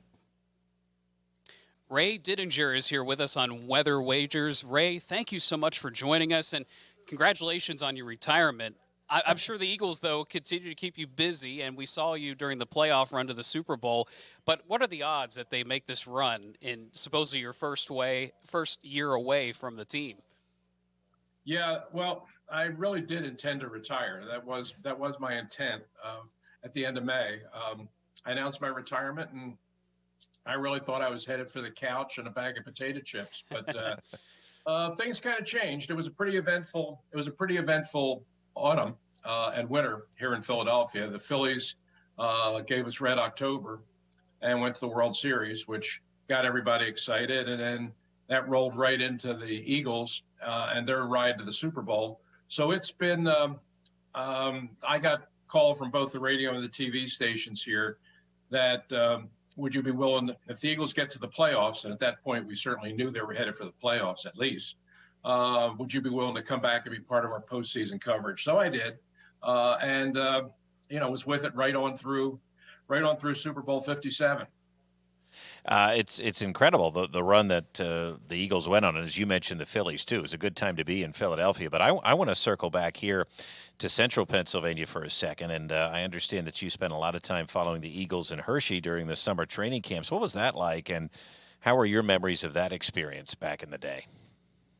Speaker 2: Ray Didinger is here with us on Weather Wagers. Ray, thank you so much for joining us, and congratulations on your retirement. I'm sure the Eagles, though, continue to keep you busy, and we saw you during the playoff run to the Super Bowl. But what are the odds that they make this run in supposedly your first year away from the team?
Speaker 4: Yeah, well, I really did intend to retire. That was my intent. At the end of May, I announced my retirement, and I really thought I was headed for the couch and a bag of potato chips. But things kind of changed. It was a pretty eventful autumn and winter here in Philadelphia. The Phillies gave us Red October and went to the World Series, which got everybody excited. And then that rolled right into the Eagles and their ride to the Super Bowl. So it's been, I got called from both the radio and the TV stations here that would you be willing, if the Eagles get to the playoffs, and at that point we certainly knew they were headed for the playoffs at least, would you be willing to come back and be part of our postseason coverage? So I did, and was with it right on through Super Bowl 57.
Speaker 1: It's incredible the run that the Eagles went on, and as you mentioned, the Phillies too. It was a good time to be in Philadelphia. But I want to circle back here to Central Pennsylvania for a second, and I understand that you spent a lot of time following the Eagles in Hershey during the summer training camps. What was that like, and how are your memories of that experience back in the day?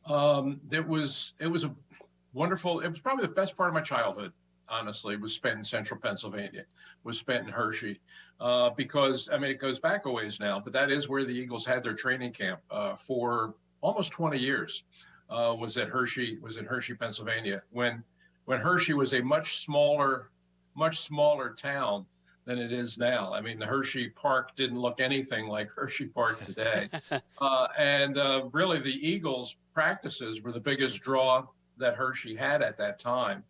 Speaker 4: It was a wonderful. It was probably the best part of my childhood. Honestly, was spent in Central Pennsylvania. Was spent in Hershey, because it goes back a ways now, but that is where the Eagles had their training camp for almost 20 years. Was in Hershey, Pennsylvania. When Hershey was a much smaller town than it is now. I mean, the Hershey Park didn't look anything like Hershey Park today. And really, the Eagles' practices were the biggest draw that Hershey had at that time.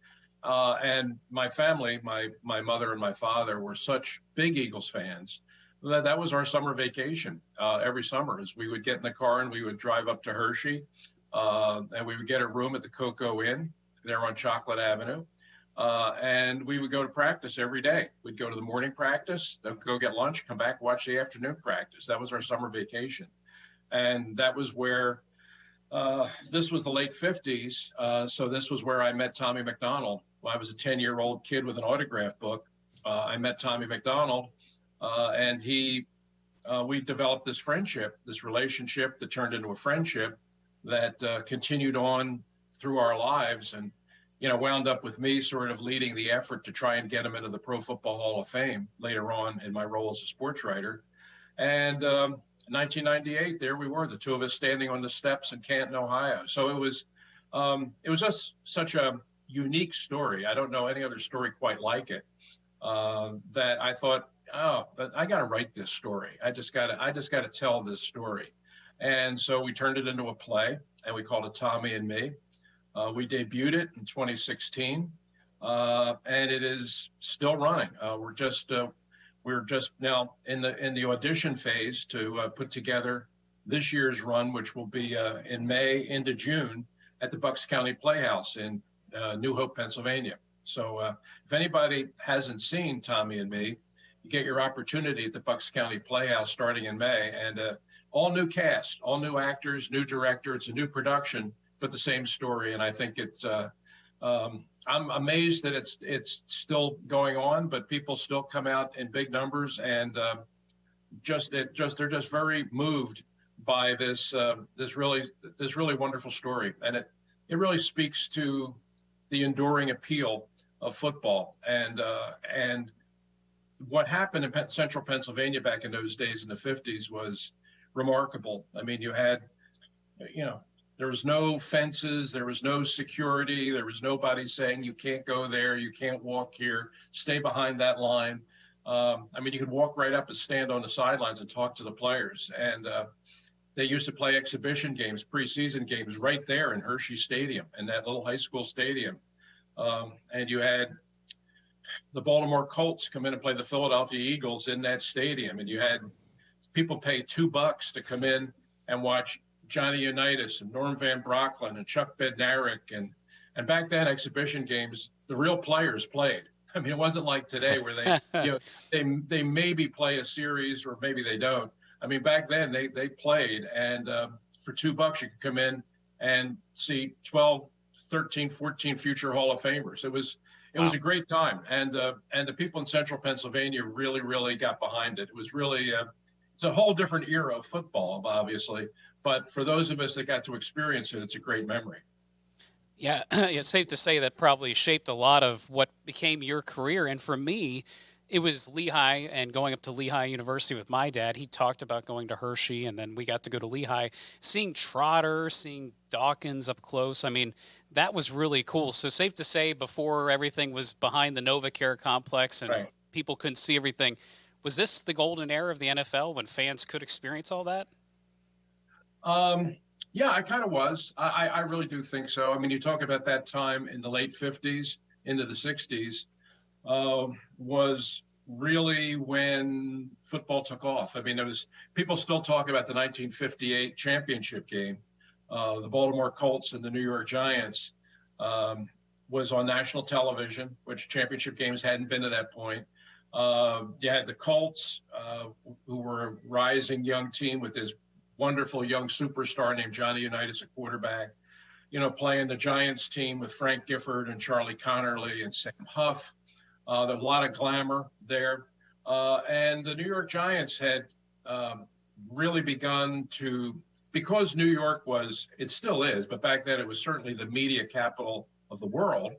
Speaker 4: And my family, my mother and my father, were such big Eagles fans that was our summer vacation every summer. As we would get in the car and we would drive up to Hershey, and we would get a room at the Cocoa Inn there on Chocolate Avenue. And we would go to practice every day. We'd go to the morning practice, then go get lunch, come back, watch the afternoon practice. That was our summer vacation. And that was where, this was the late 50s. So this was where I met Tommy McDonald. When I was a 10-year-old kid with an autograph book, I met Tommy McDonald, and we developed this friendship, this relationship that turned into a friendship that continued on through our lives, and wound up with me sort of leading the effort to try and get him into the Pro Football Hall of Fame later on in my role as a sports writer. And 1998, there we were, the two of us standing on the steps in Canton, Ohio. So it was just such a unique story. I don't know any other story quite like it. that I thought, oh, but I got to write this story. I just got to tell this story. And so we turned it into a play, and we called it Tommy and Me. We debuted it in 2016, and it is still running. We're just now in the audition phase to put together this year's run, which will be in May into June at the Bucks County Playhouse in New Hope, Pennsylvania. So if anybody hasn't seen Tommy and Me, you get your opportunity at the Bucks County Playhouse starting in May, and all new cast, all new actors, new director. It's a new production, but the same story. And I think it's I'm amazed that it's still going on, but people still come out in big numbers, and they're just very moved by this really wonderful story, and it really speaks to the enduring appeal of football and what happened in Central Pennsylvania back in those days in the 50s was remarkable. I mean, you had, there was no fences, there was no security, there was nobody saying you can't go there, you can't walk here, stay behind that line. I mean, you could walk right up and stand on the sidelines and talk to the players. And they used to play exhibition games, preseason games right there in Hershey Stadium, in that little high school stadium. And you had the Baltimore Colts come in and play the Philadelphia Eagles in that stadium. And you had people pay $2 to come in and watch Johnny Unitas and Norm Van Brocklin and Chuck Bednarik. And back then, exhibition games, the real players played. I mean, it wasn't like today where they maybe play a series or maybe they don't. I mean, back then they played, and for $2 you could come in and see 12, 13, 14 future Hall of Famers. It was a great time, and the people in Central Pennsylvania really, really got behind it. It was really it's a whole different era of football, obviously, but for those of us that got to experience it, it's a great memory.
Speaker 2: Yeah, it's safe to say that probably shaped a lot of what became your career. And for me, it was Lehigh and going up to Lehigh University with my dad. He talked about going to Hershey, and then we got to go to Lehigh. Seeing Trotter, seeing Dawkins up close, I mean, that was really cool. So safe to say, before everything was behind the NovaCare complex and
Speaker 4: Right.
Speaker 2: people couldn't see everything, was this the golden era of the NFL when fans could experience all that?
Speaker 4: Yeah, I kind of was. I really do think so. I mean, you talk about that time in the late 50s into the 60s. Was really when football took off. I mean, people still talk about the 1958 championship game. The Baltimore Colts and the New York Giants was on national television, which championship games hadn't been to that point. You had the Colts, who were a rising young team with this wonderful young superstar named Johnny Unitas, a quarterback, playing the Giants team with Frank Gifford and Charlie Connerly and Sam Huff. There's a lot of glamour there. And the New York Giants had really begun to, because New York it still is, but back then it was certainly the media capital of the world.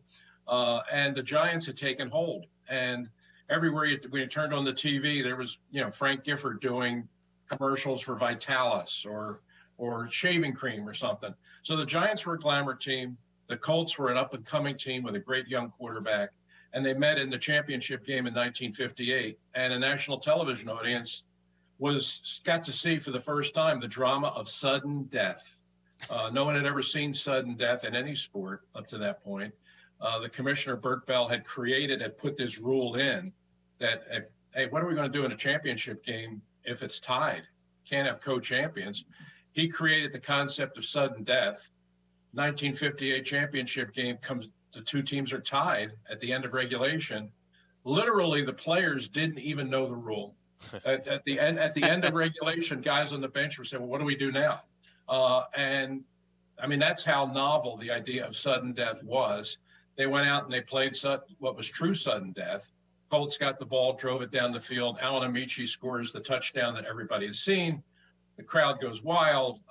Speaker 4: And the Giants had taken hold. And everywhere when you turned on the TV, there was, Frank Gifford doing commercials for Vitalis or shaving cream or something. So the Giants were a glamour team. The Colts were an up-and-coming team with a great young quarterback. And they met in the championship game in 1958. And a national television audience got to see for the first time the drama of sudden death. No one had ever seen sudden death in any sport up to that point. The commissioner, Bert Bell, had put this rule in that, hey, what are we going to do in a championship game if it's tied? Can't have co-champions. He created the concept of sudden death. 1958 championship game comes, the two teams are tied at the end of regulation. Literally, the players didn't even know the rule. At the end of regulation, guys on the bench were saying, well, what do we do now? And I mean, that's how novel the idea of sudden death was. They went out and they played what was true sudden death. Colts got the ball, drove it down the field. Alan Amici scores the touchdown that everybody has seen. The crowd goes wild.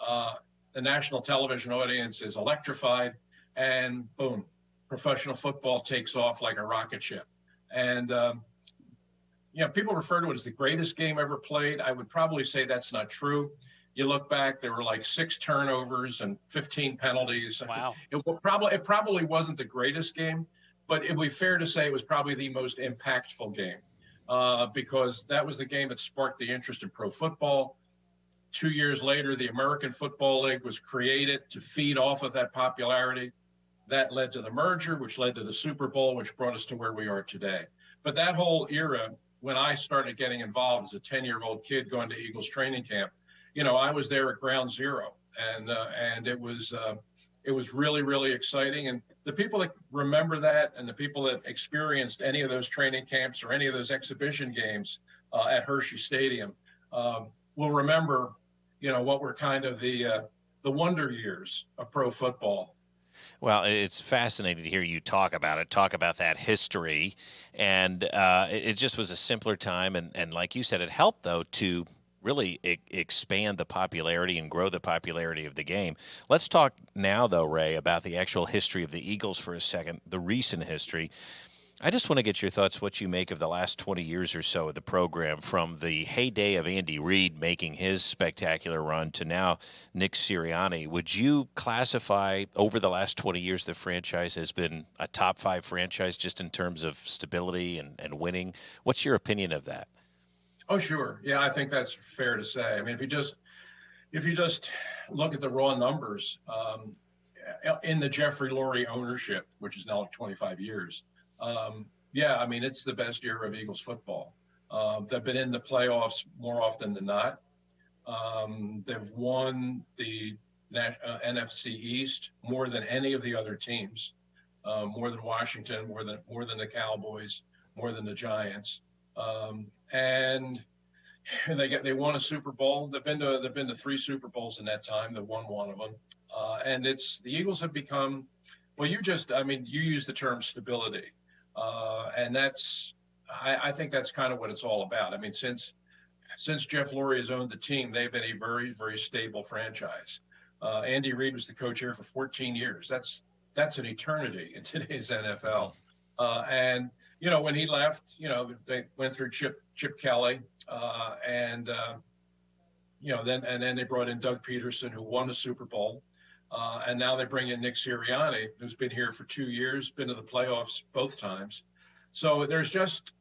Speaker 4: The national television audience is electrified, and boom, professional football takes off like a rocket ship. And, people refer to it as the greatest game ever played. I would probably say that's not true. You look back, there were like 6 turnovers and 15 penalties.
Speaker 2: Wow.
Speaker 4: It probably wasn't the greatest game, but it would be fair to say it was probably the most impactful game because that was the game that sparked the interest in pro football. 2 years later, the American Football League was created to feed off of that popularity. That led to the merger, which led to the Super Bowl, which brought us to where we are today. But that whole era, when I started getting involved as a 10-year-old kid going to Eagles training camp, I was there at ground zero, and it was really, really exciting. And the people that remember that and the people that experienced any of those training camps or any of those exhibition games at Hershey Stadium will remember, what were kind of the wonder years of pro football.
Speaker 1: Well, it's fascinating to hear you talk about that history. And it just was a simpler time. And like you said, it helped, though, to really expand the popularity and grow the popularity of the game. Let's talk now, though, Ray, about the actual history of the Eagles for a second, the recent history. I just want to get your thoughts, what you make of the last 20 years or so of the program, from the heyday of Andy Reid making his spectacular run to now Nick Sirianni. Would you classify over the last 20 years the franchise has been a top 5 franchise just in terms of stability and winning? What's your opinion of that?
Speaker 4: Oh, sure. Yeah, I think that's fair to say. I mean, if you just look at the raw numbers in the Jeffrey Lurie ownership, which is now like 25 years, yeah, I mean, it's the best year of Eagles football. They've been in the playoffs more often than not. They've won the NFC East more than any of the other teams, more than Washington, more than the Cowboys, more than the Giants. And they won a Super Bowl. They've been to 3 Super Bowls in that time. They won one of them. And the Eagles have become, well, you used the term stability. And I think that's kind of what it's all about. I mean, since Jeff Lurie has owned the team, they've been a very, very stable franchise. Andy Reid was the coach here for 14 years. That's an eternity in today's NFL. And when he left, they went through Chip Kelly, and then they brought in Doug Peterson, who won a Super Bowl. And now they bring in Nick Sirianni, who's been here for 2 years, been to the playoffs both times. So there's just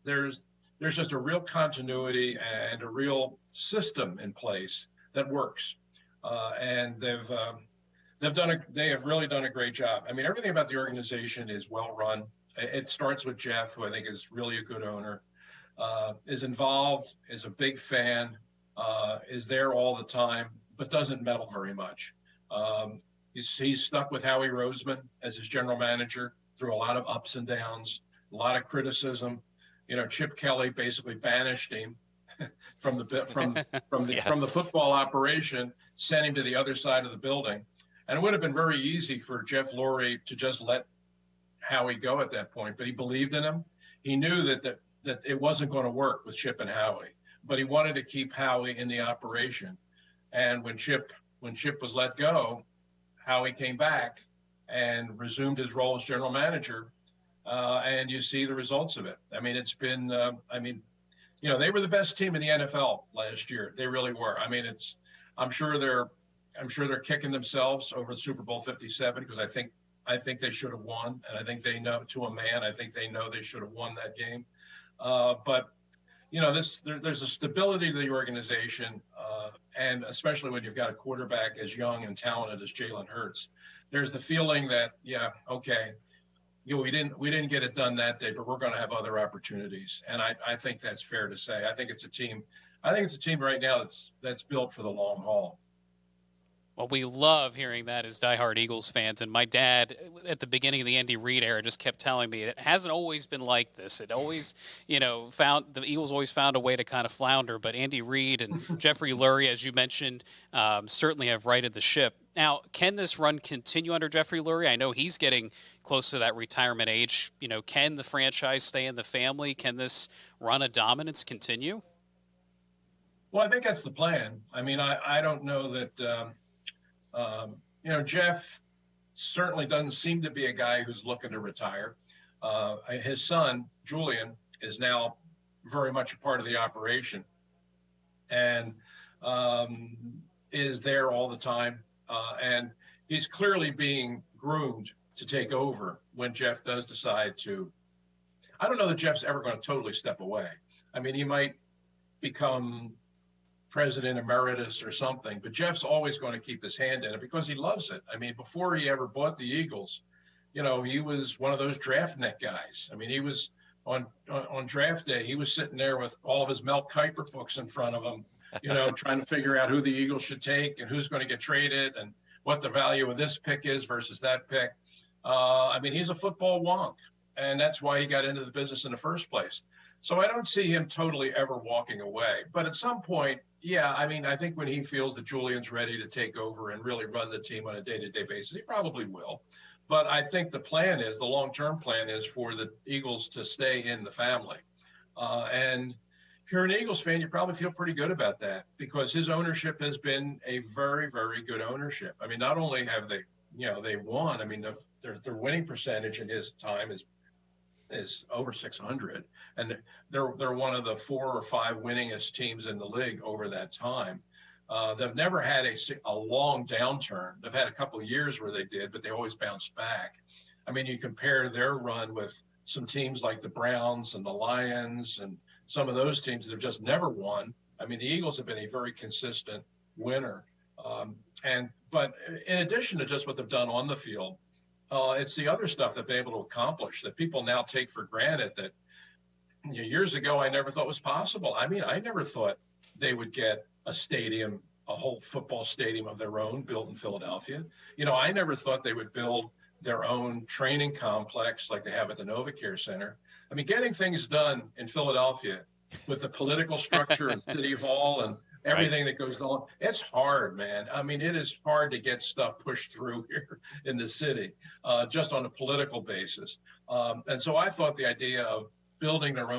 Speaker 4: a real continuity and a real system in place that works. And they have really done a great job. I mean, everything about the organization is well run. It starts with Jeff, who I think is really a good owner, is involved, is a big fan, is there all the time, but doesn't meddle very much. He's stuck with Howie Roseman as his general manager through a lot of ups and downs, a lot of criticism. Chip Kelly basically banished him from the football operation, sent him to the other side of the building. And it would have been very easy for Jeff Lurie to just let Howie go at that point, but he believed in him. He knew that it wasn't going to work with Chip and Howie, but he wanted to keep Howie in the operation. And when Chip was let go, Howie came back and resumed his role as general manager, and you see the results of it. I mean, it's been, they were the best team in the NFL last year. They really were. I mean, I'm sure they're kicking themselves over the Super Bowl 57 because I think they should have won, and I think they know to a man. I think they know they should have won that game. But there's a stability to the organization, and especially when you've got a quarterback as young and talented as Jalen Hurts, there's the feeling that we didn't get it done that day, but we're going to have other opportunities, and I think that's fair to say. I think it's a team right now that's built for the long haul.
Speaker 2: Well, we love hearing that as diehard Eagles fans. And my dad, at the beginning of the Andy Reid era, just kept telling me it hasn't always been like this. It always, the Eagles always found a way to kind of flounder. But Andy Reid and Jeffrey Lurie, as you mentioned, certainly have righted the ship. Now, can this run continue under Jeffrey Lurie? I know he's getting close to that retirement age. Can the franchise stay in the family? Can this run of dominance continue?
Speaker 4: Well, I think that's the plan. I mean, I don't know that. Jeff certainly doesn't seem to be a guy who's looking to retire. His son, Julian, is now very much a part of the operation and is there all the time. And he's clearly being groomed to take over when Jeff does decide to. I don't know that Jeff's ever going to totally step away. I mean, he might become president emeritus or something, but Jeff's always going to keep his hand in it because he loves it. I mean, before he ever bought the Eagles, he was one of those draft net guys. I mean, he was on draft day, he was sitting there with all of his Mel Kiper books in front of him, trying to figure out who the Eagles should take and who's going to get traded and what the value of this pick is versus that pick. I mean, he's a football wonk, and that's why he got into the business in the first place. So I don't see him totally ever walking away. But at some point, yeah, I mean, I think when he feels that Julian's ready to take over and really run the team on a day-to-day basis, he probably will. But I think the long-term plan is for the Eagles to stay in the family. And if you're an Eagles fan, you probably feel pretty good about that because his ownership has been a very, very good ownership. I mean, not only have they won, I mean, their winning percentage in his time is over 600, and they're one of the 4 or 5 winningest teams in the league over that time. They've never had a long downturn. They've had a couple of years where they did, but they always bounced back. I mean, you compare their run with some teams like the Browns and the Lions and some of those teams that have just never won. I mean, the Eagles have been a very consistent winner. But in addition to just what they've done on the field, it's the other stuff they've been able to accomplish that people now take for granted that years ago I never thought was possible. I mean, I never thought they would get a whole football stadium of their own built in Philadelphia. I never thought they would build their own training complex like they have at the NovaCare Center. I mean, getting things done in Philadelphia with the political structure and City Hall and everything that goes on, it's hard, man. I mean, it is hard to get stuff pushed through here in the city, just on a political basis. And so I thought the idea of having their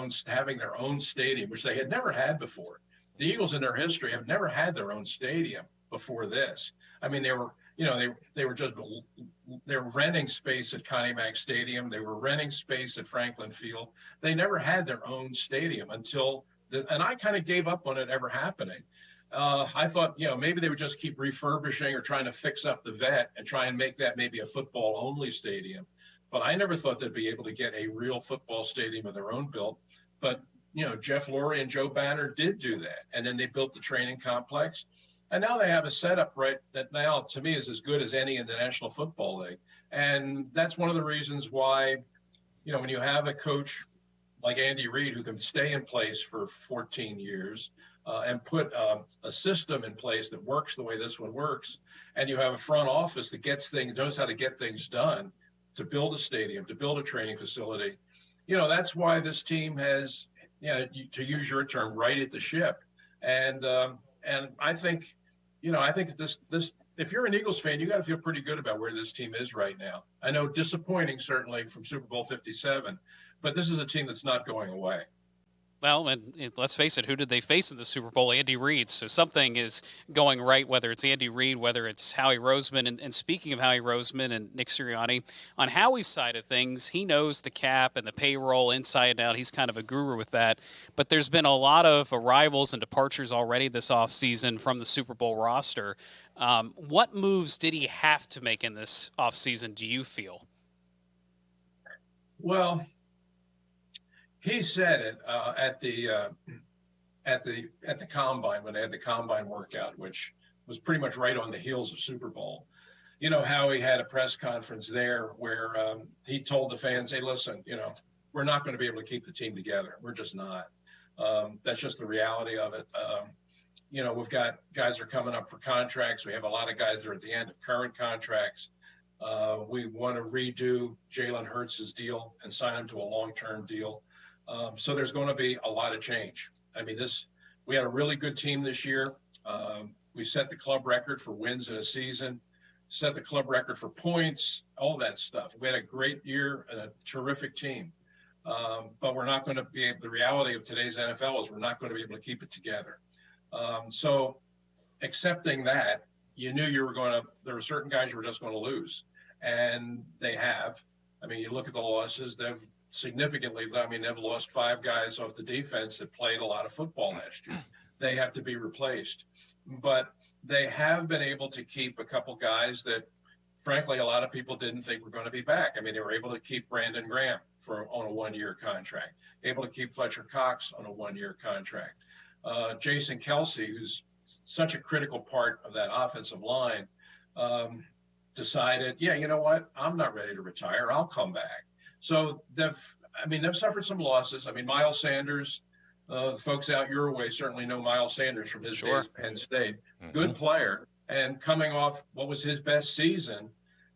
Speaker 4: own stadium, which they had never had before. The Eagles in their history have never had their own stadium before this. I mean, they were renting space at Connie Mack Stadium. They were renting space at Franklin Field. They never had their own stadium and I kind of gave up on it ever happening. I thought, maybe they would just keep refurbishing or trying to fix up the vet and try and make that maybe a football only stadium. But I never thought they'd be able to get a real football stadium of their own built. But, Jeff Lurie and Joe Banner did do that. And then they built the training complex. And now they have a setup, right, that now to me is as good as any in the National Football League. And that's one of the reasons why, when you have a coach like Andy Reid who can stay in place for 14 years and put a system in place that works the way this one works, and you have a front office that knows how to get things done, to build a stadium, to build a training facility, that's why this team has, to use your term, righted the ship. And I think, that this, if you're an Eagles fan, you got to feel pretty good about where this team is right now. I know disappointing, certainly, from Super Bowl 57, but this is a team that's not going away.
Speaker 2: Well, and let's face it, who did they face in the Super Bowl? Andy Reid. So something is going right, whether it's Andy Reid, whether it's Howie Roseman. And speaking of Howie Roseman and Nick Sirianni, on Howie's side of things, he knows the cap and the payroll inside and out. He's kind of a guru with that. But there's been a lot of arrivals and departures already this offseason from the Super Bowl roster. What moves did he have to make in this offseason, do you feel?
Speaker 4: Well, he said it at the combine when they had the combine workout, which was pretty much right on the heels of Super Bowl. How he had a press conference there where he told the fans, "Hey, listen, we're not going to be able to keep the team together. We're just not. That's just the reality of it. We've got guys that are coming up for contracts. We have a lot of guys that are at the end of current contracts. We want to redo Jalen Hurts' deal and sign him to a long-term deal." So there's going to be a lot of change. I mean, we had a really good team this year. We set the club record for wins in a season, set the club record for points, all that stuff. We had a great year and a terrific team. But we're not going to be able, the reality of today's NFL is we're not going to be able to keep it together. So accepting that, you knew there were certain guys you were just going to lose. And they have. I mean, you look at the losses, they've lost 5 guys off the defense that played a lot of football last year. They have to be replaced. But they have been able to keep a couple guys that frankly, a lot of people didn't think we're going to be back. I mean, they were able to keep Brandon Graham on a 1-year contract, able to keep Fletcher Cox on a 1-year contract. Jason Kelsey, who's such a critical part of that offensive line, decided, yeah, you know what? I'm not ready to retire. I'll come back. So they've suffered some losses. I mean, Miles Sanders, the folks out your way certainly know Miles Sanders from his days at Penn State. Good player, and coming off what was his best season.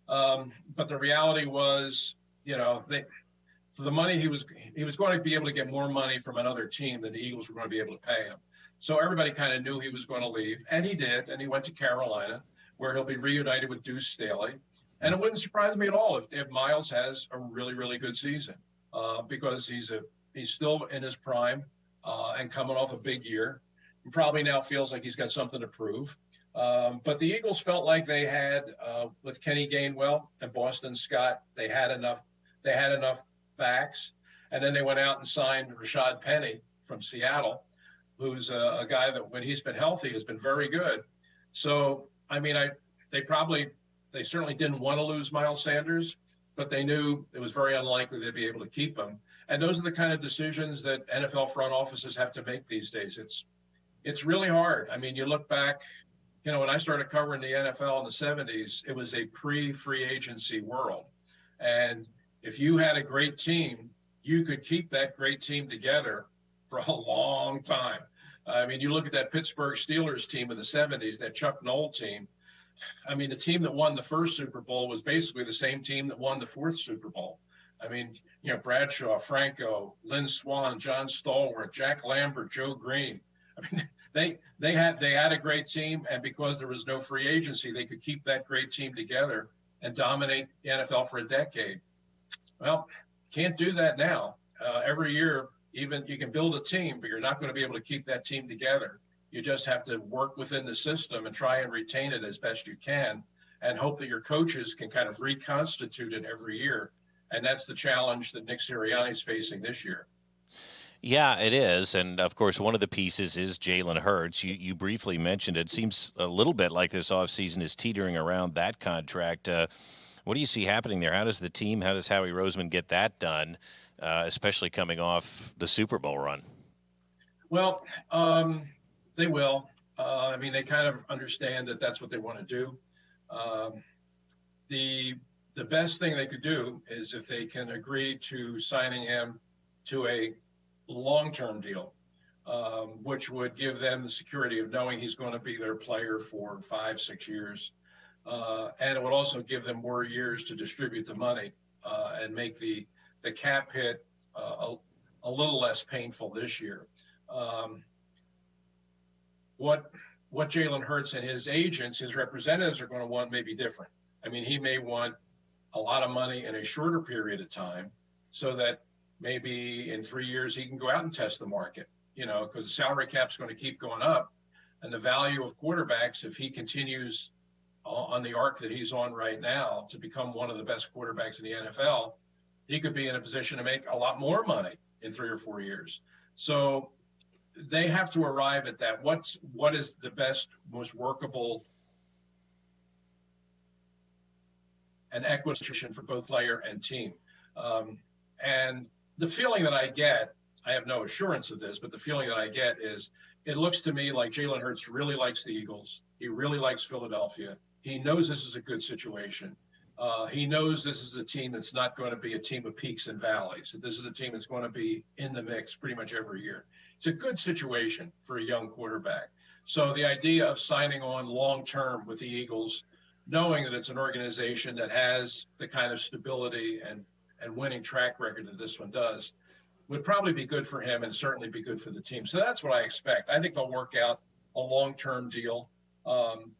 Speaker 4: But the reality was, for the money he was going to be able to get more money from another team than the Eagles were going to be able to pay him. So everybody kind of knew he was going to leave, and he did, and he went to Carolina, where he'll be reunited with Deuce Staley. And it wouldn't surprise me at all if Miles has a really, really good season, because he's still in his prime and coming off a big year. He probably now feels like he's got something to prove. But the Eagles felt like they had, with Kenny Gainwell and Boston Scott, they had enough backs. And then they went out and signed Rashad Penny from Seattle, who's a guy that when he's been healthy has been very good. So, I mean, they certainly didn't want to lose Miles Sanders, but they knew it was very unlikely they'd be able to keep him. And those are the kind of decisions that NFL front offices have to make these days. It's really hard. I mean, you look back, when I started covering the NFL in the 70s, it was a pre-free agency world. And if you had a great team, you could keep that great team together for a long time. I mean, you look at that Pittsburgh Steelers team in the 70s, that Chuck Noll team. I mean, the team that won the first Super Bowl was basically the same team that won the fourth Super Bowl. I mean, Bradshaw, Franco, Lynn Swann, John Stallworth, Jack Lambert, Joe Green. I mean, they had a great team, and because there was no free agency, they could keep that great team together and dominate the NFL for a decade. Well, can't do that now. Every year, even you can build a team, but you're not going to be able to keep that team together. You just have to work within the system and try and retain it as best you can, and hope that your coaches can kind of reconstitute it every year. And that's the challenge that Nick Sirianni's facing this year.
Speaker 1: Yeah, it is. And, of course, one of the pieces is Jalen Hurts. You briefly mentioned it. Seems a little bit like this offseason is teetering around that contract. What do you see happening there? How does Howie Roseman get that done, especially coming off the Super Bowl run?
Speaker 4: Well, they will. I mean, they kind of understand that that's what they want to do. The best thing they could do is if they can agree to signing him to a long-term deal, which would give them the security of knowing he's going to be their player for 5-6 years. And it would also give them more years to distribute the money and make the cap hit a little less painful this year. What Jalen Hurts and his agents, his representatives are going to want may be different. I mean, he may want a lot of money in a shorter period of time so that maybe in 3 years he can go out and test the market, because the salary cap's going to keep going up. And the value of quarterbacks, if he continues on the arc that he's on right now to become one of the best quarterbacks in the NFL, he could be in a position to make a lot more money in 3 or 4 years. So they have to arrive at that. What is the best, most workable and equitable for both player and team? And the feeling that I get, I have no assurance of this, but the feeling that I get is it looks to me like Jalen Hurts really likes the Eagles. He really likes Philadelphia. He knows this is a good situation. He knows this is a team that's not going to be a team of peaks and valleys. This is a team that's going to be in the mix pretty much every year. It's a good situation for a young quarterback. So the idea of signing on long-term with the Eagles, knowing that it's an organization that has the kind of stability and winning track record that this one does, would probably be good for him and certainly be good for the team. So that's what I expect. I think they'll work out a long-term deal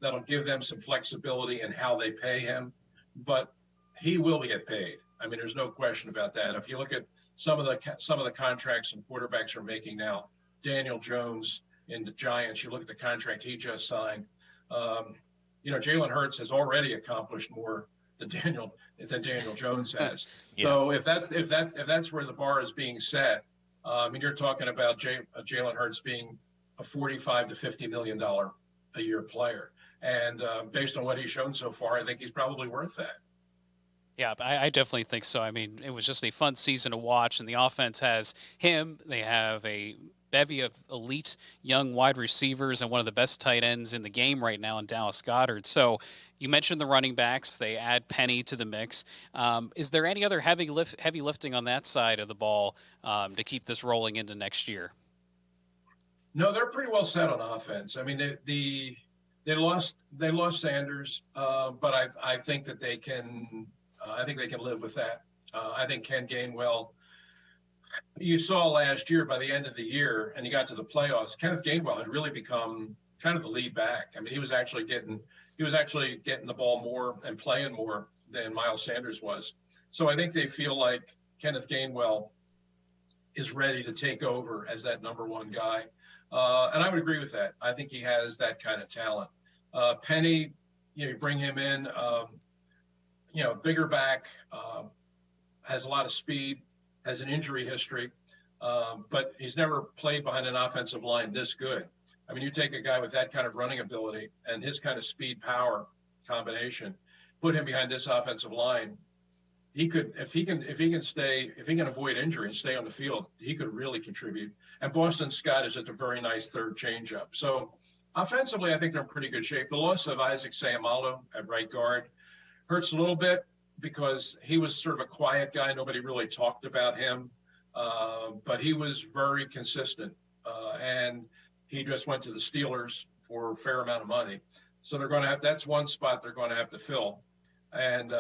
Speaker 4: that'll give them some flexibility in how they pay him, but he will get paid. I mean, there's no question about that. If you look at some of the contracts some quarterbacks are making now, Daniel Jones in the Giants, you look at the contract he just signed. Jalen Hurts has already accomplished more than Daniel Jones has. Yeah. So if that's where the bar is being set, you're talking about Jalen Hurts being a $45 to $50 million a year player, And based on what he's shown so far, I think he's probably worth that.
Speaker 2: Yeah, I definitely think so. I mean, it was just a fun season to watch, and the offense has him. They have a bevy of elite young wide receivers and one of the best tight ends in the game right now in Dallas Goedert. So you mentioned the running backs. They add Penny to the mix. Is there any other heavy lifting on that side of the ball to keep this rolling into next year?
Speaker 4: No, they're pretty well set on offense. I mean, they lost Sanders, but I think that they can. I think they can live with that. I think Ken Gainwell, you saw last year by the end of the year, and he got to the playoffs. Kenneth Gainwell had really become kind of the lead back. I mean, he was actually getting the ball more and playing more than Miles Sanders was. So I think they feel like Kenneth Gainwell is ready to take over as that number one guy, and I would agree with that. I think he has that kind of talent. Penny, you bring him in. Bigger back, has a lot of speed, has an injury history, but he's never played behind an offensive line this good. I mean, you take a guy with that kind of running ability and his kind of speed power combination, put him behind this offensive line. He could, if he can avoid injury and stay on the field, he could really contribute. And Boston Scott is just a very nice third changeup. So offensively, I think they're in pretty good shape. The loss of Isaac Seumalo at right guard hurts a little bit because he was sort of a quiet guy. Nobody really talked about him, but he was very consistent. And he just went to the Steelers for a fair amount of money. So they're going to have, that's one spot they're going to have to fill. And,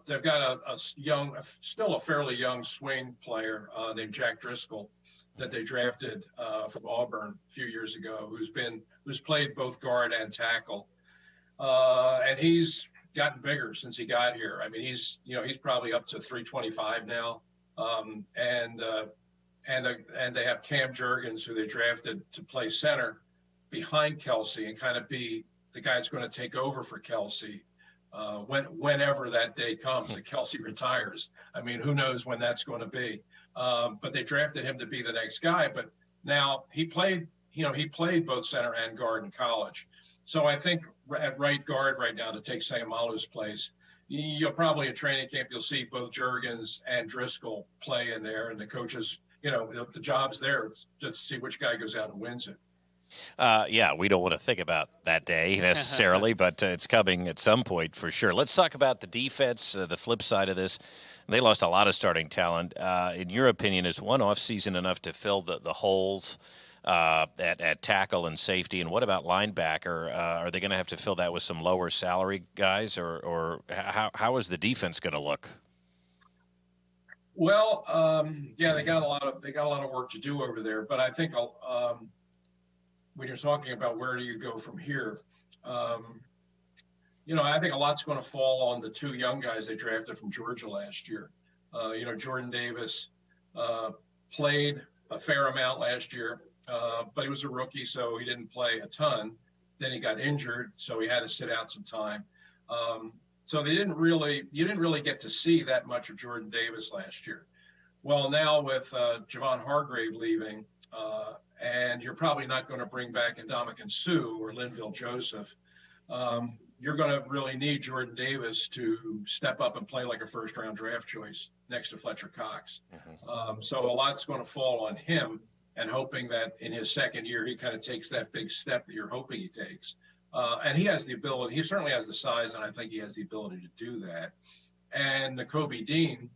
Speaker 4: they've got still a fairly young swing player named Jack Driscoll that they drafted from Auburn a few years ago, who's played both guard and tackle. And he's gotten bigger since he got here. I mean, he's probably up to 325 now. And they have Cam Jurgens, who they drafted to play center behind Kelsey and kind of be the guy that's going to take over for Kelsey whenever that day comes that Kelsey retires. I mean, who knows when that's going to be? But they drafted him to be the next guy. But now he played both center and guard in college. So I think at right guard right now to take Seumalo's place, you'll probably at training camp, you'll see both Jurgens and Driscoll play in there, and the coaches, the job's there just to see which guy goes out and wins it.
Speaker 1: We don't want to think about that day necessarily, but it's coming at some point for sure. Let's talk about the defense, the flip side of this. They lost a lot of starting talent. In your opinion, is one offseason enough to fill the holes at tackle and safety? And what about linebacker? Are they going to have to fill that with some lower salary guys, or how is the defense going to look?
Speaker 4: Well, they got a lot of work to do over there. But I think when you're talking about where do you go from here, I think a lot's going to fall on the two young guys they drafted from Georgia last year. Jordan Davis played a fair amount last year. But he was a rookie, so he didn't play a ton. Then he got injured, so he had to sit out some time. So you didn't really get to see that much of Jordan Davis last year. Well, now with Javon Hargrave leaving, and you're probably not going to bring back Ndamukong Suh or Linville Joseph, you're going to really need Jordan Davis to step up and play like a first-round draft choice next to Fletcher Cox. Mm-hmm. So a lot's going to fall on him, and hoping that in his second year, he kind of takes that big step that you're hoping he takes. And he has the ability, he certainly has the size, and I think he has the ability to do that. And Nakobe Dean,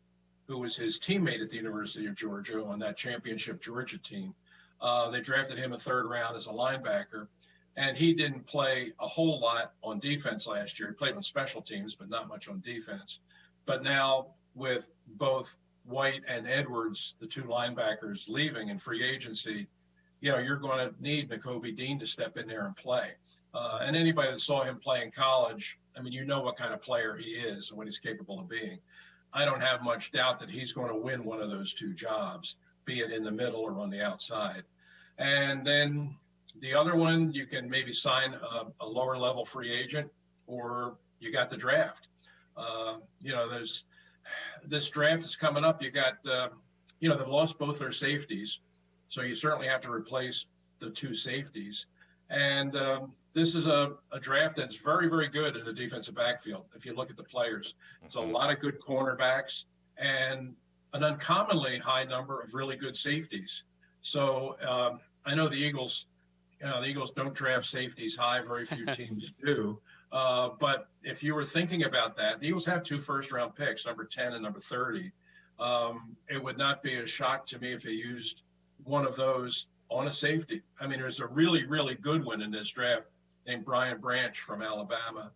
Speaker 4: who was his teammate at the University of Georgia on that championship Georgia team, they drafted him a third round as a linebacker. And he didn't play a whole lot on defense last year. He played on special teams, but not much on defense. But now with both White and Edwards, the two linebackers, leaving in free agency, you're going to need Nakobe Dean to step in there and play. And anybody that saw him play in college, I mean, what kind of player he is and what he's capable of being. I don't have much doubt that he's going to win one of those two jobs, be it in the middle or on the outside. And then the other one, you can maybe sign a lower level free agent, or you got the draft. This draft is coming up. You got, they've lost both their safeties. So you certainly have to replace the two safeties. And, this is a draft that's very, very good in the defensive backfield. If you look at the players, it's a lot of good cornerbacks and an uncommonly high number of really good safeties. So I know the Eagles, the Eagles don't draft safeties high. Very few teams do. But if you were thinking about that, the Eagles have 2 first-round picks, number 10 and number 30. It would not be a shock to me if they used one of those on a safety. I mean, there's a really, really good one in this draft named Brian Branch from Alabama,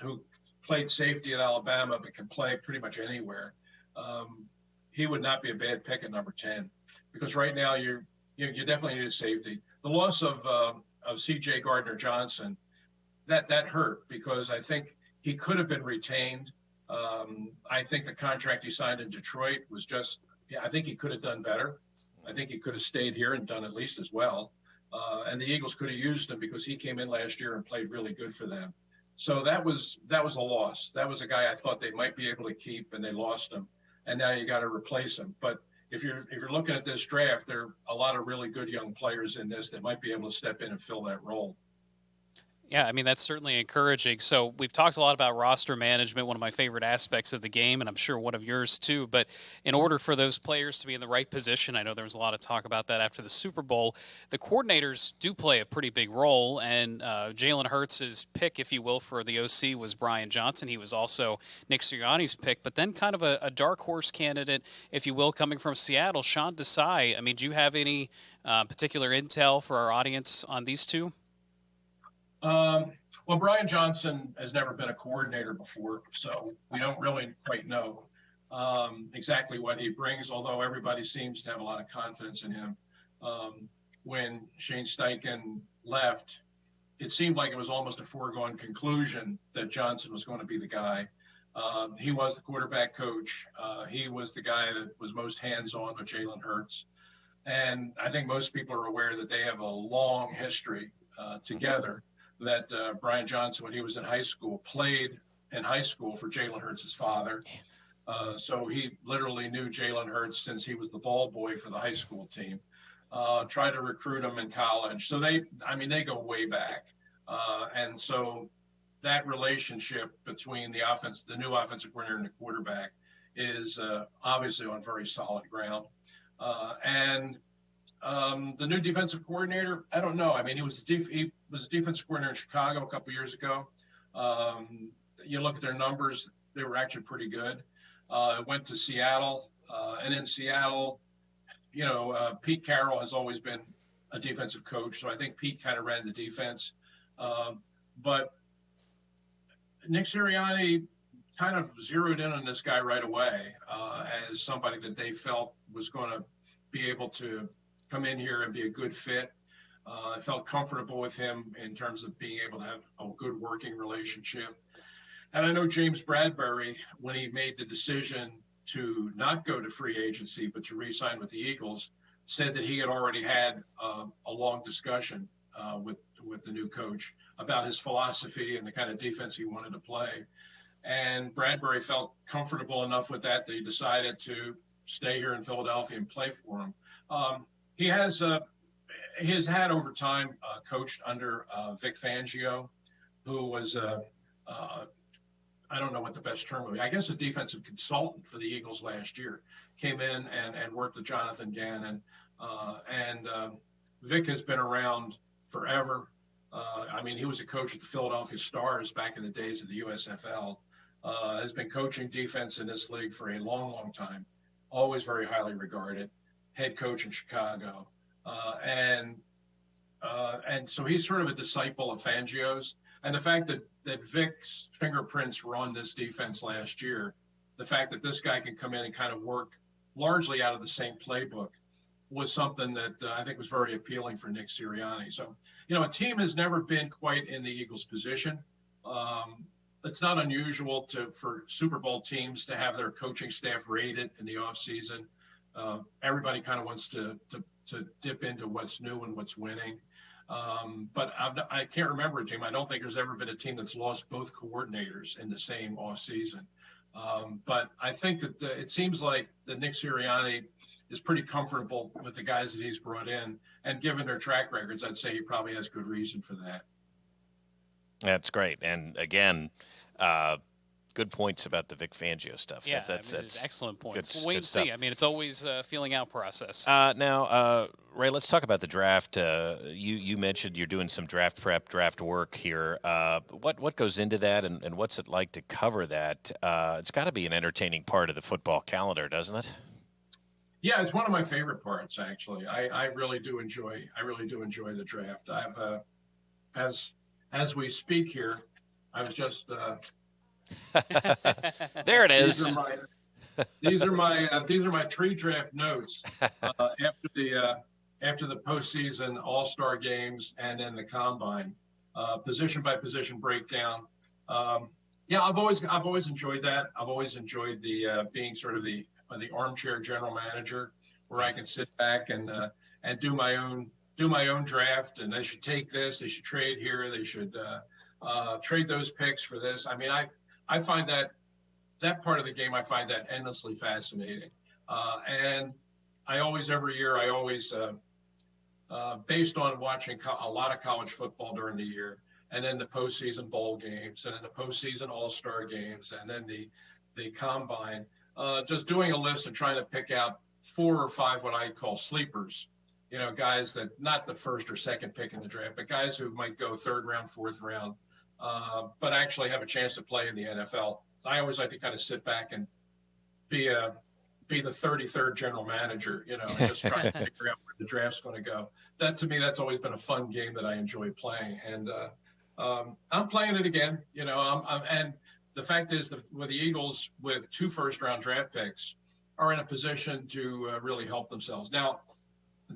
Speaker 4: who played safety at Alabama but can play pretty much anywhere. He would not be a bad pick at number 10 because right now you definitely need a safety. The loss of C.J. Gardner-Johnson, that hurt because I think he could have been retained. I think the contract he signed in Detroit was I think he could have done better. I think he could have stayed here and done at least as well. And the Eagles could have used him because he came in last year and played really good for them. So that was a loss. That was a guy I thought they might be able to keep, and they lost him. And now you got to replace him. But if you're looking at this draft, there are a lot of really good young players in this that might be able to step in and fill that role.
Speaker 2: Yeah, I mean, that's certainly encouraging. So we've talked a lot about roster management, one of my favorite aspects of the game, and I'm sure one of yours too. But in order for those players to be in the right position, I know there was a lot of talk about that after the Super Bowl, the coordinators do play a pretty big role. And Jalen Hurts' pick, if you will, for the OC was Brian Johnson. He was also Nick Sirianni's pick, but then kind of a dark horse candidate, if you will, coming from Seattle, Sean Desai. I mean, do you have any particular intel for our audience on these two?
Speaker 4: Well, Brian Johnson has never been a coordinator before, so we don't really quite know exactly what he brings, although everybody seems to have a lot of confidence in him. When Shane Steichen left, it seemed like it was almost a foregone conclusion that Johnson was going to be the guy. He was the quarterback coach. He was the guy that was most hands-on with Jalen Hurts. And I think most people are aware that they have a long history together. That Brian Johnson, when he was in high school, played in high school for Jalen Hurts' father. So he literally knew Jalen Hurts since he was the ball boy for the high school team. Tried to recruit him in college. So they go way back. And so that relationship between the new offensive coordinator and the quarterback is obviously on very solid ground. The new defensive coordinator, I don't know. I mean, he was a defensive coordinator in Chicago a couple of years ago. You look at their numbers, they were actually pretty good. Went to Seattle, and in Seattle, Pete Carroll has always been a defensive coach, so I think Pete kind of ran the defense. But Nick Sirianni kind of zeroed in on this guy right away as somebody that they felt was going to be able to come in here and be a good fit. I felt comfortable with him in terms of being able to have a good working relationship. And I know James Bradbury, when he made the decision to not go to free agency, but to re-sign with the Eagles, said that he had already had a long discussion with the new coach about his philosophy and the kind of defense he wanted to play. And Bradbury felt comfortable enough with that he decided to stay here in Philadelphia and play for him. He has had over time coached under Vic Fangio, who was I don't know what the best term would be. I guess a defensive consultant for the Eagles last year. Came in and worked with Jonathan Gannon. Vic has been around forever. He was a coach at the Philadelphia Stars back in the days of the USFL. Has been coaching defense in this league for a long, long time. Always very highly regarded. Head coach in Chicago. And so he's sort of a disciple of Fangio's. And the fact that Vic's fingerprints were on this defense last year, the fact that this guy can come in and kind of work largely out of the same playbook was something that I think was very appealing for Nick Sirianni. So, a team has never been quite in the Eagles' position. It's not unusual for Super Bowl teams to have their coaching staff rated in the offseason. Everybody kind of wants to dip into what's new and what's winning. But I can't remember a team. I don't think there's ever been a team that's lost both coordinators in the same offseason. But I think that it seems like that Nick Sirianni is pretty comfortable with the guys that he's brought in. And given their track records, I'd say he probably has good reason for that.
Speaker 1: That's great. And again, good points about the Vic Fangio stuff.
Speaker 2: Yeah,
Speaker 1: That's
Speaker 2: it's excellent points.
Speaker 1: good,
Speaker 2: We'll wait
Speaker 1: good
Speaker 2: and
Speaker 1: stuff.
Speaker 2: see. I mean, it's always a feeling out process.
Speaker 1: Now, Ray, let's talk about the draft. You mentioned you're doing some draft prep, draft work here. What goes into that, and what's it like to cover that? It's got to be an entertaining part of the football calendar, doesn't it?
Speaker 4: Yeah, it's one of my favorite parts, actually. I really do enjoy the draft. I've as we speak here, I was just
Speaker 1: There it
Speaker 4: these
Speaker 1: is.
Speaker 4: are my these are my pre-draft notes after the postseason All-Star games and then the combine, position by position breakdown. Yeah, I've always enjoyed that. I've always enjoyed the being sort of the armchair general manager, where I can sit back and do my own draft. And they should take this. They should trade here. They should trade those picks for this. I mean, I find that part of the game, I find that endlessly fascinating. And every year, based on watching a lot of college football during the year, and then the postseason bowl games, and then the postseason all-star games, and then the combine, just doing a list and trying to pick out 4 or 5 what I call sleepers, guys that not the first or second pick in the draft, but guys who might go 3rd round, 4th round, but actually have a chance to play in the NFL. So I always like to kind of sit back and be the 33rd general manager, and just try to figure out where the draft's going to go. That, to me, that's always been a fun game that I enjoy playing. And I'm playing it again, and the fact is with the Eagles, with 2 first-round draft picks, are in a position to really help themselves. Now,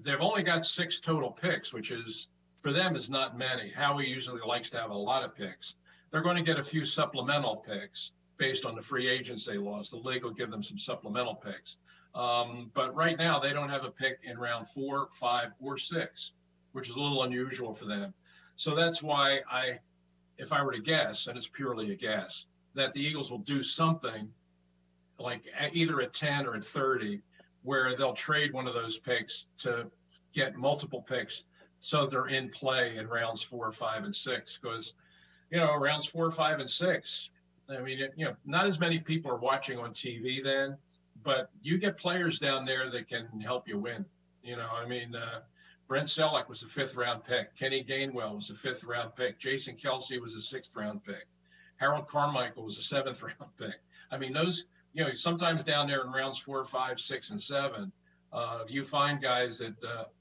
Speaker 4: they've only got 6 total picks, which is, for them, is not many. Howie usually likes to have a lot of picks. They're going to get a few supplemental picks based on the free agents they lost. The league will give them some supplemental picks. But right now, they don't have a pick in round 4, 5, or 6, which is a little unusual for them. So that's why if I were to guess, and it's purely a guess, that the Eagles will do something like either at 10 or at 30, where they'll trade one of those picks to get multiple picks so they're in play in rounds 4, 5, and 6. Because, rounds 4, 5, and 6, I mean, not as many people are watching on TV then, but you get players down there that can help you win. Brent Selleck was a 5th round pick. Kenny Gainwell was a 5th round pick. Jason Kelsey was a 6th round pick. Harold Carmichael was a 7th round pick. I mean, those, sometimes down there in rounds 4, 5, 6, and 7, you find guys that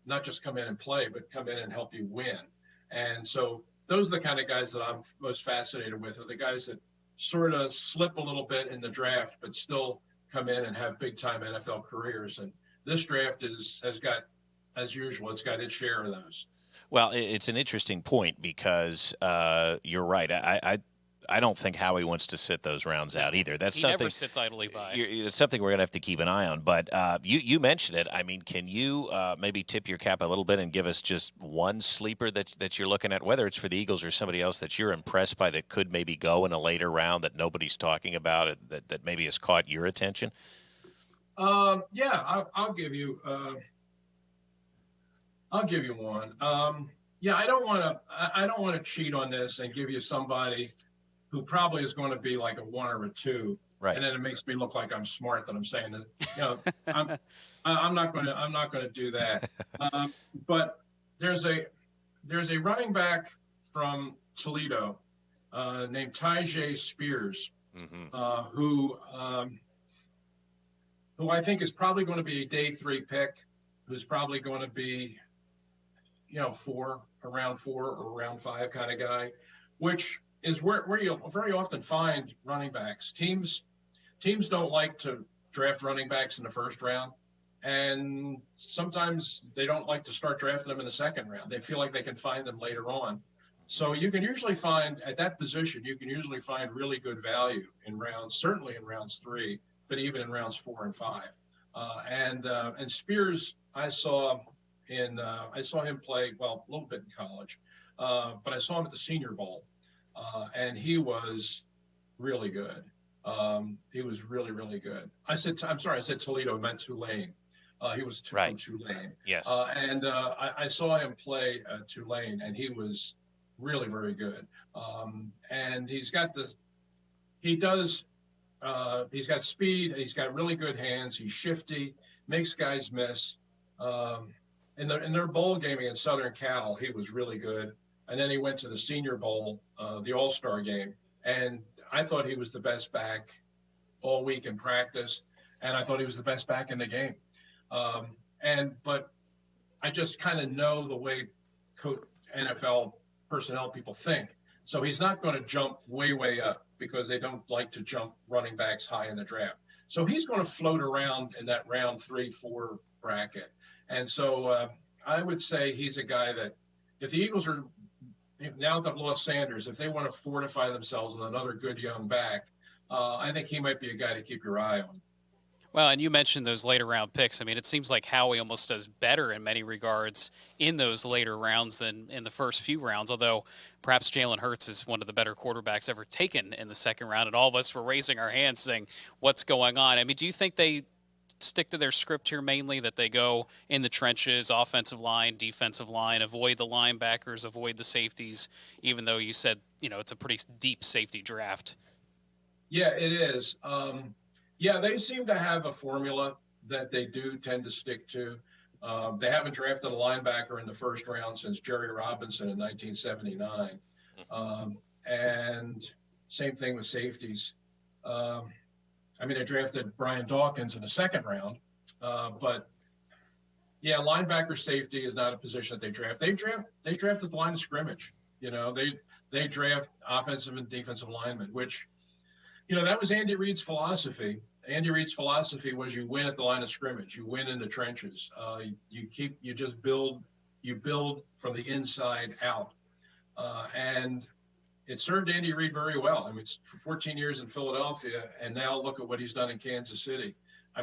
Speaker 4: not just come in and play, but come in and help you win. And so those are the kind of guys that I'm most fascinated with, are the guys that sort of slip a little bit in the draft, but still come in and have big time NFL careers. And this draft has got, as usual, it's got its share of those.
Speaker 1: Well, it's an interesting point because you're right. I don't think Howie wants to sit those rounds out either. That's
Speaker 2: he
Speaker 1: something
Speaker 2: never sits idly by.
Speaker 1: It's something we're going to have to keep an eye on. But you mentioned it. I mean, can you maybe tip your cap a little bit and give us just one sleeper that you're looking at, whether it's for the Eagles or somebody else that you're impressed by that could maybe go in a later round that nobody's talking about, that maybe has caught your attention?
Speaker 4: Yeah, I'll give you one. Yeah, I don't want to cheat on this and give you somebody who probably is going to be like a 1 or a 2,
Speaker 1: right?
Speaker 4: And then it makes me look like I'm smart that I'm saying this. I'm not going to do that. But there's a running back from Toledo named Tyjae Spears, who I think is probably going to be a day 3 pick, who's probably going to be, around 4 or around 5 kind of guy, which is where you'll very often find running backs. Teams don't like to draft running backs in the 1st round, and sometimes they don't like to start drafting them in the 2nd round. They feel like they can find them later on. So you can usually find at that position, really good value in rounds, certainly in rounds 3, but even in rounds 4 and 5. And Spears, I saw him play, well, a little bit in college, but I saw him at the Senior Bowl, and he was really good. He was really, really good. I said Toledo, I meant Tulane. He was from Tulane.
Speaker 1: Yes.
Speaker 4: And I saw him play Tulane, and he was really very good. And he's got he does, he's got speed. He's got really good hands. He's shifty, makes guys miss. In their bowl game against Southern Cal, he was really good. And then he went to the Senior Bowl, the All-Star game, and I thought he was the best back all week in practice, and I thought he was the best back in the game. But I just kind of know the way NFL personnel people think. So he's not going to jump way up because they don't like to jump running backs high in the draft. So he's going to float around in that round 3-4 bracket. And so I would say he's a guy that if the Eagles are, now that they've lost Sanders, if they want to fortify themselves with another good young back, I think he might be a guy to keep your eye on.
Speaker 2: Well, and you mentioned those later round picks. I mean, it seems like Howie almost does better in many regards in those later rounds than in the first few rounds, although perhaps Jalen Hurts is one of the better quarterbacks ever taken in the second round, and all of us were raising our hands saying, what's going on? I mean, do you think they stick to their script here mainly, that they go in the trenches, offensive line, defensive line, avoid the linebackers, avoid the safeties, even though you said, it's a pretty deep safety draft?
Speaker 4: Yeah, it is. Yeah, they seem to have a formula that they do tend to stick to. They haven't drafted a linebacker in the first round since Jerry Robinson in 1979. And same thing with safeties. They drafted Brian Dawkins in the second round. But yeah, linebacker safety is not a position that they draft. They drafted the line of scrimmage. They draft offensive and defensive linemen, which, that was Andy Reid's philosophy. Andy Reid's philosophy was you win at the line of scrimmage. You win in the trenches. You build from the inside out. And it served Andy Reid very well. It's for 14 years in Philadelphia, and now look at what he's done in Kansas City.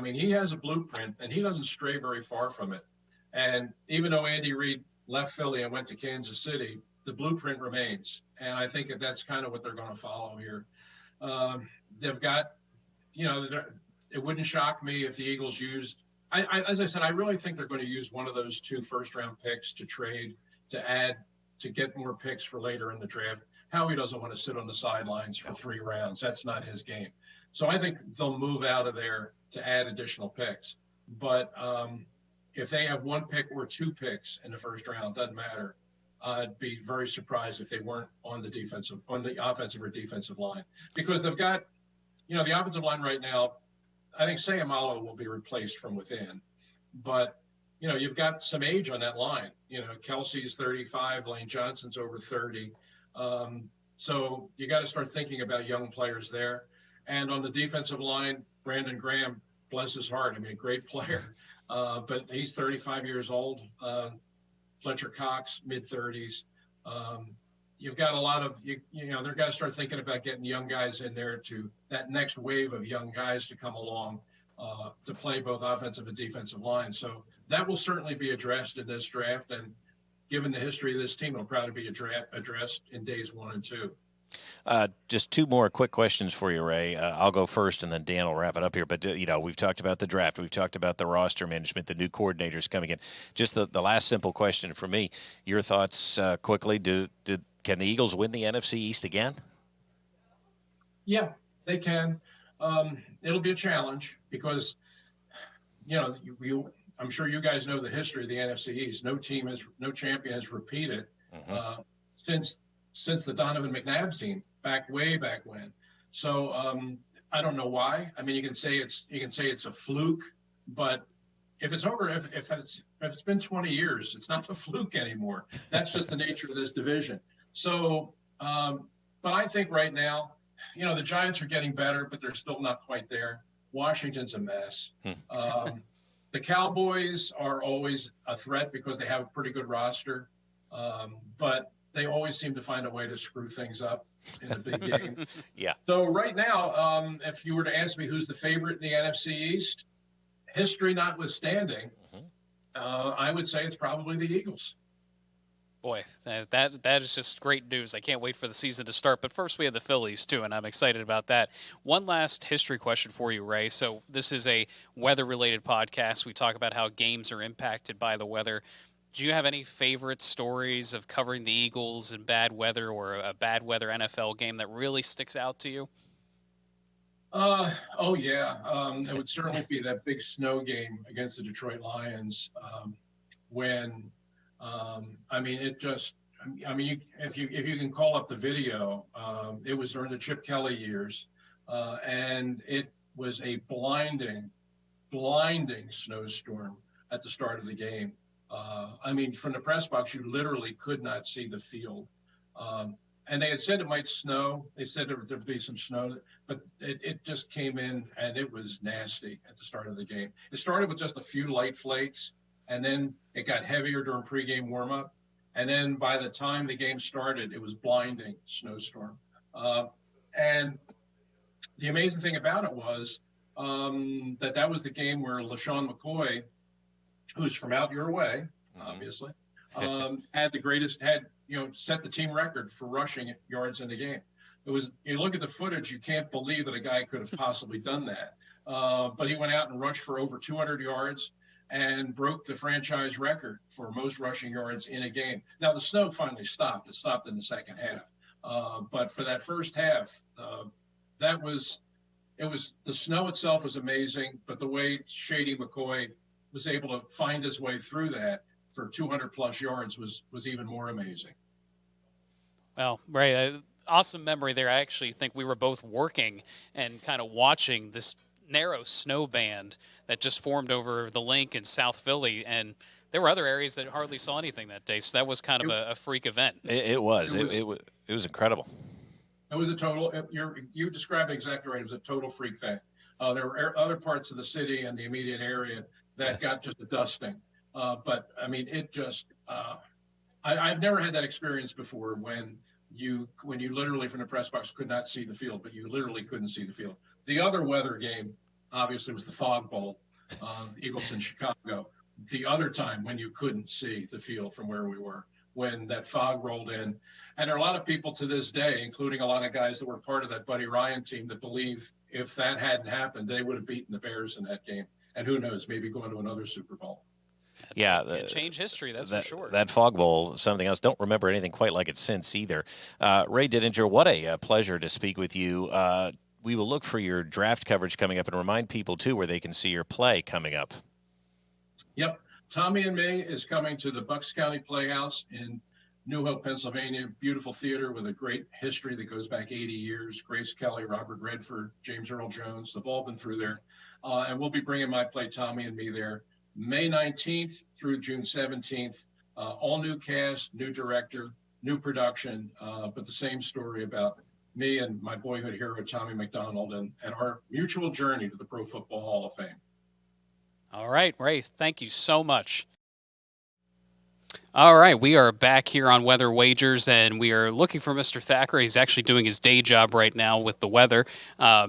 Speaker 4: He has a blueprint, and he doesn't stray very far from it. And even though Andy Reid left Philly and went to Kansas City, the blueprint remains. And I think that's kind of what they're going to follow here. They've got, it wouldn't shock me if the Eagles used, as I said, I really think they're going to use one of those 2 first-round picks to trade, to add, to get more picks for later in the draft. Howie doesn't want to sit on the sidelines for 3 rounds. That's not his game. So I think they'll move out of there to add additional picks. But if they have 1 pick or 2 picks in the first round, doesn't matter. I'd be very surprised if they weren't on the offensive or defensive line, because they've got, the offensive line right now. I think Sayamalo will be replaced from within, but you've got some age on that line. Kelsey's 35, Lane Johnson's over 30, so you got to start thinking about young players there. And on the defensive line, Brandon Graham, bless his heart, a great player, but he's 35 years old. Fletcher Cox, mid-30s. You've got a lot of, they're got to start thinking about getting young guys in there, to that next wave of young guys to come along to play both offensive and defensive lines. So that will certainly be addressed in this draft. And given the history of this team, it'll probably be addressed in days 1 and 2.
Speaker 1: Just 2 more quick questions for you, Ray. I'll go first, and then Dan will wrap it up here. But, we've talked about the draft. We've talked about the roster management, the new coordinators coming in. Just the last simple question for me, your thoughts quickly. Can the Eagles win the NFC East again?
Speaker 4: Yeah, they can. It'll be a challenge because, I'm sure you guys know the history of the NFC East. No champion has repeated since the Donovan McNabb team way back when. So I don't know why. You can say it's a fluke, but if it's over, if it's been 20 years, it's not a fluke anymore. That's just the nature of this division. So, but I think right now, the Giants are getting better, but they're still not quite there. Washington's a mess. The Cowboys are always a threat because they have a pretty good roster, but they always seem to find a way to screw things up in the big game.
Speaker 1: Yeah.
Speaker 4: So right now, if you were to ask me who's the favorite in the NFC East, history notwithstanding, I would say it's probably the Eagles.
Speaker 2: Boy, that is just great news. I can't wait for the season to start. But first, we have the Phillies, too, and I'm excited about that. One last history question for you, Ray. So this is a weather-related podcast. We talk about how games are impacted by the weather. Do you have any favorite stories of covering the Eagles in bad weather or a bad weather NFL game that really sticks out to you?
Speaker 4: Oh yeah. It would certainly be that big snow game against the Detroit Lions, when, I mean, it just, I mean, if you can call up the video, it was during the Chip Kelly years, and it was a blinding snowstorm at the start of the game. I mean, from the press box, you literally could not see the field. And they had said it might snow. They said there'd be some snow, but it just came in and it was nasty at the start of the game. It started with just a few light flakes, and then it got heavier during pregame warmup. And then by the time the game started, it was blinding snowstorm. And the amazing thing about it was that was the game where LaShawn McCoy, who's from out your way, obviously, set the team record for rushing yards in the game. It was, you look at the footage, you can't believe that a guy could have possibly done that. But he went out and rushed for over 200 yards and broke the franchise record for most rushing yards in a game. Now, the snow finally stopped. It stopped in the second half. But for that first half, the snow itself was amazing, but the way Shady McCoy was able to find his way through that for 200 plus yards was even more amazing.
Speaker 2: Well, Ray, awesome memory there. I actually think we were both working and kind of watching this narrow snow band that just formed over the link in South Philly, and there were other areas that hardly saw anything that day, so that was kind of a freak event.
Speaker 1: It was incredible.
Speaker 4: It was a total, you described it exactly right. It was a total freak thing. There were other parts of the city and the immediate area that got just a dusting. But I mean, it just, I've never had that experience before when you literally from the press box could not see the field, but you literally couldn't see the field. The other weather game, obviously, was the Fog Bowl, Eagles in Chicago. The other time when you couldn't see the field from where we were, when that fog rolled in. And there are a lot of people to this day, including a lot of guys that were part of that Buddy Ryan team, that believe if that hadn't happened, they would have beaten the Bears in that game. And who knows, maybe going to another Super Bowl.
Speaker 1: Yeah,
Speaker 2: can change history, that's for sure.
Speaker 1: That Fog Bowl, something else. Don't remember anything quite like it since either. Ray Didinger, what a pleasure to speak with you. We will look for your draft coverage coming up and remind people, too, where they can see your play coming up.
Speaker 4: Yep. Tommy and Me is coming to the Bucks County Playhouse in New Hope, Pennsylvania. Beautiful theater with a great history that goes back 80 years. Grace Kelly, Robert Redford, James Earl Jones, they've all been through there. And we'll be bringing my play, Tommy and Me, there May 19th through June 17th. All new cast, new director, new production, but the same story about me and my boyhood hero, Tommy McDonald, and our mutual journey to the Pro Football Hall of Fame.
Speaker 2: All right, Ray, thank you so much. All right, we are back here on Weather Wagers, and we are looking for Mr. Thacker. He's actually doing his day job right now with the weather.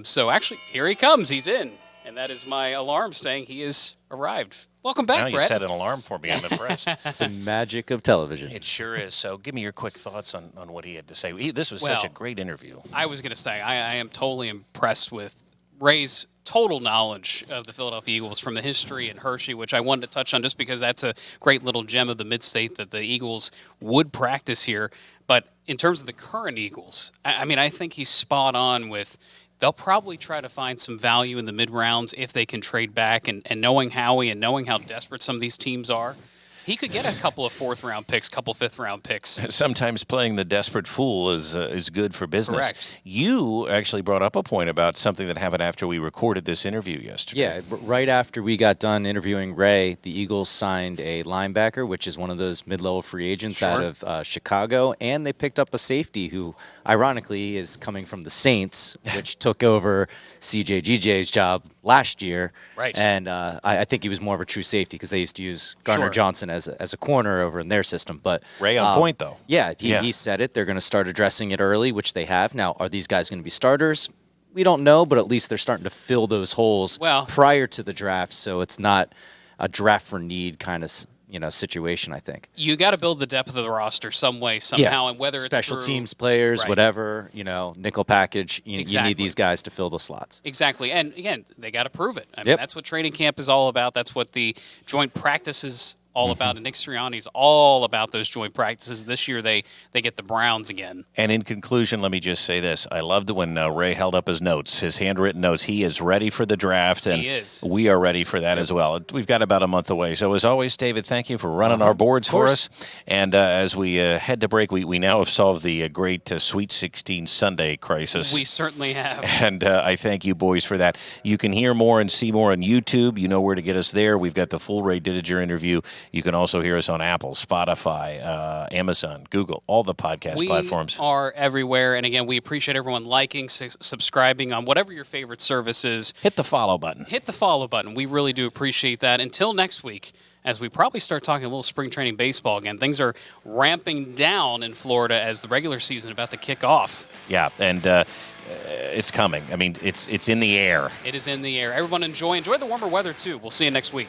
Speaker 2: So actually, here he comes. He's in, and that is my alarm saying he has arrived. Welcome back,
Speaker 1: now
Speaker 2: Brett.
Speaker 1: You set an alarm for me. I'm impressed.
Speaker 3: It's the magic of television.
Speaker 1: It sure is. So give me your quick thoughts on what he had to say. This was such a great interview.
Speaker 2: I was going to say, I am totally impressed with Ray's total knowledge of the Philadelphia Eagles from the history and Hershey, which I wanted to touch on just because that's a great little gem of the mid-state that the Eagles would practice here. But in terms of the current Eagles, I mean, I think he's spot on with they'll probably try to find some value in the mid-rounds if they can trade back. And knowing Howie and knowing how desperate some of these teams are, he could get a couple of fourth-round picks, couple fifth-round picks.
Speaker 1: Sometimes playing the desperate fool is good for business.
Speaker 2: Correct.
Speaker 1: You actually brought up a point about something that happened after we recorded this interview yesterday.
Speaker 3: Yeah, right after we got done interviewing Ray, the Eagles signed a linebacker, which is one of those mid-level free agents out of Chicago, and they picked up a safety who, ironically, is coming from the Saints, which took over CJGJ's job last year.
Speaker 2: Right.
Speaker 3: And I think he was more of a true safety because they used to use Garner Johnson as a corner over in their system. But
Speaker 1: Ray on point, though.
Speaker 3: Yeah, he said it. They're going to start addressing it early, which they have. Now, are these guys going to be starters? We don't know, but at least they're starting to fill those holes prior to the draft, so it's not a draft for need kind of situation, I think.
Speaker 2: You got to build the depth of the roster some way, somehow, and whether
Speaker 3: special
Speaker 2: it's through
Speaker 3: teams players, whatever, nickel package, you need these guys to fill the slots.
Speaker 2: Exactly. And again, they got to prove it. I mean, that's what training camp is all about. That's what the joint practices all about it. Nick Sirianni's all about those joint practices. This year they get the Browns again.
Speaker 1: And in conclusion, let me just say this. I loved when Ray held up his notes, his handwritten notes. He is ready for the draft, and
Speaker 2: He is.
Speaker 1: we are ready for that as well. We've got about a month away. So as always, David, thank you for running our boards for us. And as we head to break, we now have solved the great Sweet 16 Sunday crisis.
Speaker 2: We certainly have.
Speaker 1: And I thank you boys for that. You can hear more and see more on YouTube. You know where to get us there. We've got the full Ray Didinger interview. You can also hear us on Apple, Spotify, Amazon, Google, all the podcast platforms.
Speaker 2: We are everywhere. And again, we appreciate everyone liking, subscribing on whatever your favorite service is.
Speaker 1: Hit the follow button.
Speaker 2: Hit the follow button. We really do appreciate that. Until next week, as we probably start talking a little spring training baseball again. Things are ramping down in Florida as the regular season about to kick off.
Speaker 1: Yeah, and it's coming. I mean, it's in the air.
Speaker 2: It is in the air. Everyone enjoy the warmer weather, too. We'll see you next week.